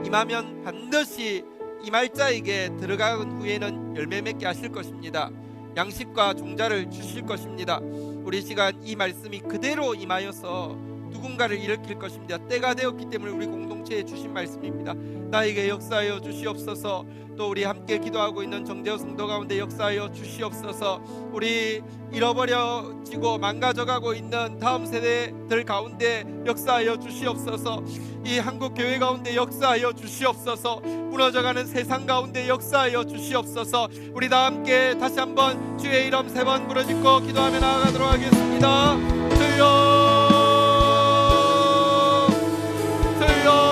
임하면 반드시 임할 자에게 들어간 후에는 열매 맺게 하실 것입니다. 양식과 종자를 주실 것입니다. 우리 시간 이 말씀이 그대로 임하여서 누군가를 일으킬 것입니다. 때가 되었기 때문에 우리 공동체에 주신 말씀입니다. 나에게 역사하여 주시옵소서. 또 우리 함께 기도하고 있는 정재호 성도 가운데 역사하여 주시옵소서. 우리 잃어버려지고 망가져가고 있는 다음 세대들 가운데 역사하여 주시옵소서. 이 한국 교회 가운데 역사하여 주시옵소서. 무너져가는 세상 가운데 역사하여 주시옵소서. 우리 다 함께 다시 한번 주의 이름 3번 부르짖고 기도하며 나아가도록 하겠습니다. 주여 주여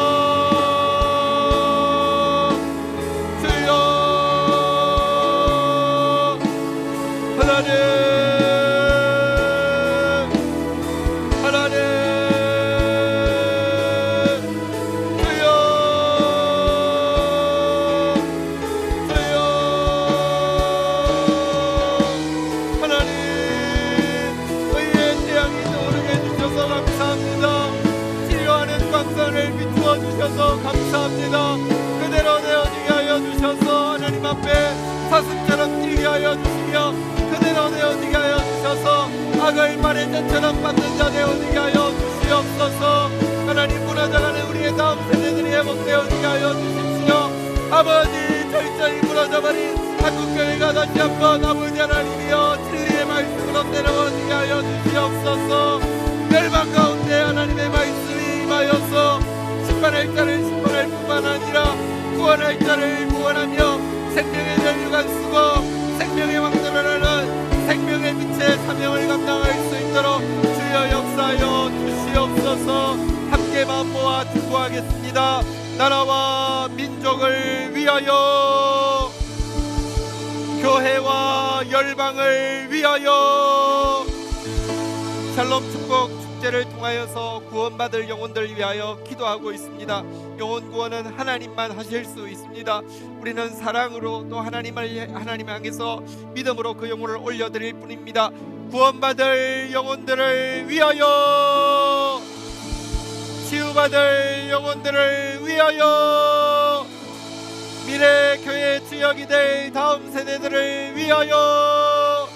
감사합니다. 그대로 되어지게 하여 주셔서 하나님 앞에 사슴처럼 뛰게 하여 주시며 그대로 되어지게 하여 주셔서 악을 말의 자처럼 받는 자 되어지게 하여 주시옵소서. 하나님 무너져가는 우리의 다음 세대들이 회복되어지게 하여 주십시오. 아버지 철저히 무너져버린 한국교회가 다시 한번 아버지 하나님이여 진리의 말씀으로 때려버리게 하여 주시옵소서. 멸망 가운데 하나님의 말씀이 임하여서 심판할 자를 심판할 뿐만 아니라 구원할 자를 구원하며 생명의 전류관 쓰고 생명의 왕도를 하는 생명의 빛이 공동체 사명을 감당할 수 있도록 주여 역사하여 주시옵소서. 함께 마음 모아 기도하겠습니다. 나라와 민족을 위하여, 교회와 열방을 위하여, 샬롬 축복 축제를 통하여서 구원받을 영혼들 위하여 기도하고 있습니다. 영혼 구원은 하나님만 하실 수 있습니다. 우리는 사랑으로 또 하나님 향해서 믿음으로 그 영혼을 올려드릴 뿐입니다. 구원받을 영혼들을 위하여, 치유받을 영혼들을 위하여, 미래 교회 주역이 될 다음 세대들을 위하여.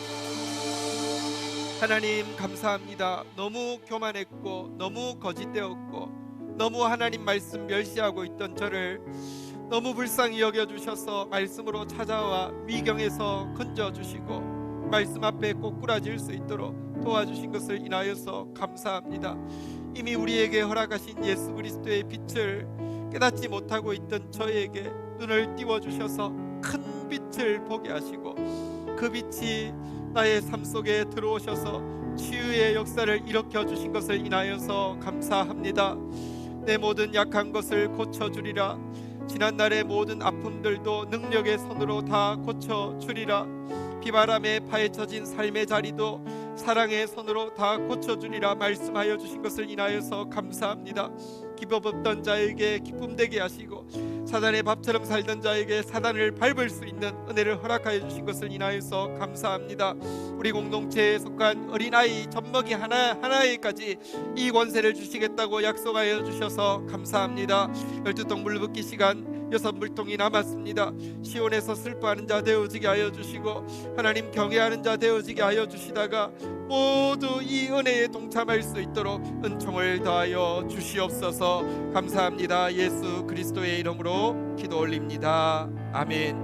하나님 감사합니다. 너무 교만했고 너무 거짓되었고 너무 하나님 말씀 멸시하고 있던 저를 너무 불쌍히 여겨주셔서 말씀으로 찾아와 위경에서 건져주시고 말씀 앞에 꼬꾸라질 수 있도록 도와주신 것을 인하여서 감사합니다. 이미 우리에게 허락하신 예수 그리스도의 빛을 깨닫지 못하고 있던 저에게 눈을 띄워주셔서 큰 빛을 보게 하시고 그 빛이 나의 삶 속에 들어오셔서 치유의 역사를 일으켜 주신 것을 인하여서 감사합니다. 내 모든 약한 것을 고쳐주리라. 지난날의 모든 아픔들도 능력의 손으로 다 고쳐주리라. 비바람에 파헤쳐진 삶의 자리도 사랑의 손으로 다 고쳐주리라 말씀하여 주신 것을 인하여서 감사합니다. 기법 없던 자에게 기쁨 되게 하시고 사단의 밥처럼 살던 자에게 사단을 밟을 수 있는 은혜를 허락하여 주신 것을 인하여서 감사합니다. 우리 공동체에 속한 어린아이 젖먹이 하나에까지 이 권세를 주시겠다고 약속하여 주셔서 감사합니다. 12통 물붓기 시간 6물통이 남았습니다. 시온에서 슬퍼하는 자 되어지게 하여 주시고 하나님 경외하는 자 되어지게 하여 주시다가 모두 이 은혜에 동참할 수 있도록 은총을 더하여 주시옵소서. 감사합니다. 예수 그리스도의 이름으로 기도 올립니다. 아멘.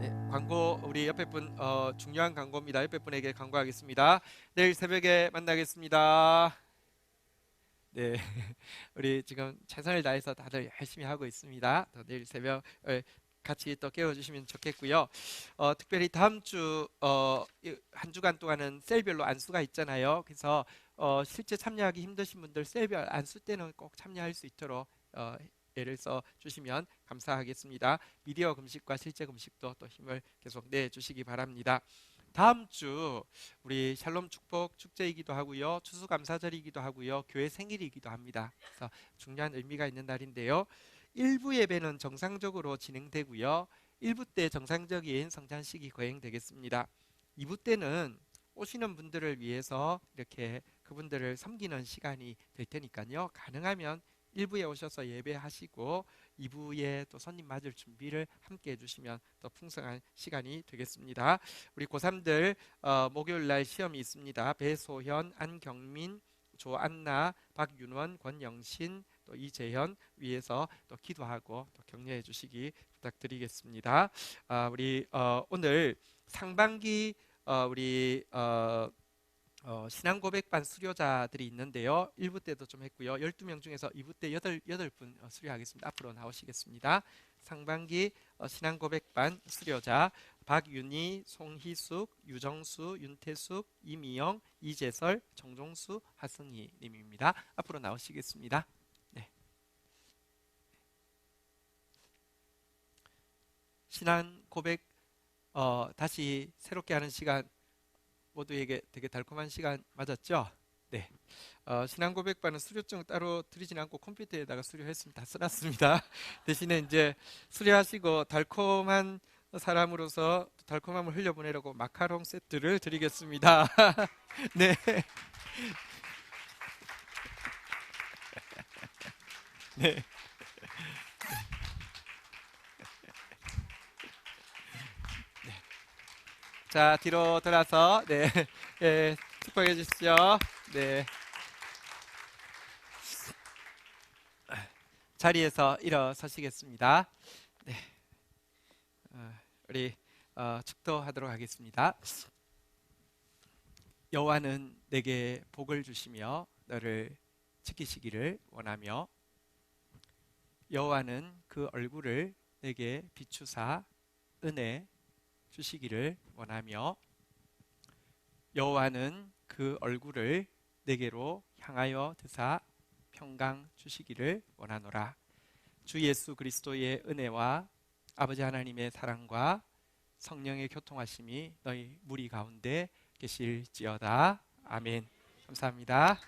네, 광고 우리 옆에 분 중요한 광고입니다. 옆에 분에게 광고하겠습니다. 내일 새벽에 만나겠습니다. 네, 우리 지금 최선을 다해서 다들 열심히 하고 있습니다. 또 내일 새벽 같이 또 깨워주시면 좋겠고요. 특별히 다음 주 한 주간 동안은 셀별로 안수가 있잖아요. 그래서 실제 참여하기 힘드신 분들 셀별 안수 때는 꼭 참여할 수 있도록 애를 써 주시면 감사하겠습니다. 미디어 금식과 실제 금식도 또 힘을 계속 내 주시기 바랍니다. 다음 주 우리 샬롬 축복 축제이기도 하고요, 추수감사절이기도 하고요, 교회 생일이기도 합니다. 그래서 중요한 의미가 있는 날인데요. 1부 예배는 정상적으로 진행되고요, 1부 때 정상적인 성찬식이 거행되겠습니다. 2부 때는 오시는 분들을 위해서 이렇게 그분들을 섬기는 시간이 될 테니까요, 가능하면 1부에 오셔서 예배하시고 2부에 또 손님 맞을 준비를 함께 해주시면 더 풍성한 시간이 되겠습니다. 우리 고3들 목요일날 시험이 있습니다. 배소현, 안경민, 조안나, 박윤원, 권영신, 또 이재현 위해서 또 기도하고 또 격려해 주시기 부탁드리겠습니다. 우리 오늘 상반기 우리 신앙 고백반 수료자들이 있는데요. 1부 때도 좀 했고요. 12명 중에서 2부 때 8분 수료하겠습니다. 앞으로 나오시겠습니다. 상반기 신앙 고백반 수료자 박윤희, 송희숙, 유정수, 윤태숙, 이미영, 이재설, 정종수, 하승희 님입니다. 앞으로 나오시겠습니다. 네. 신앙 고백 다시 새롭게 하는 시간, 모두에게 되게 달콤한 시간 맞았죠? 네. 신앙 고백반은 수료증 따로 드리진 않고 컴퓨터에다가 수료했습니다. 다 써놨습니다. 대신에 이제 수료하시고 달콤한 사람으로서 달콤함을 흘려보내려고 마카롱 세트를 드리겠습니다. 네. 네. 자, 뒤로 돌아서 네, 축복해 주십시오. 네, 자리에서 일어서시겠습니다. 네, 우리 축도하도록 하겠습니다. 여호와는 내게 복을 주시며 너를 지키시기를 원하며 여호와는 그 얼굴을 내게 비추사 은혜 주시기를 원하며 여호와는 그 얼굴을 내게로 향하여 드사 평강 주시기를 원하노라. 주 예수 그리스도의 은혜와 아버지 하나님의 사랑과 성령의 교통하심이 너희 무리 가운데 계실지어다. 아멘. 감사합니다.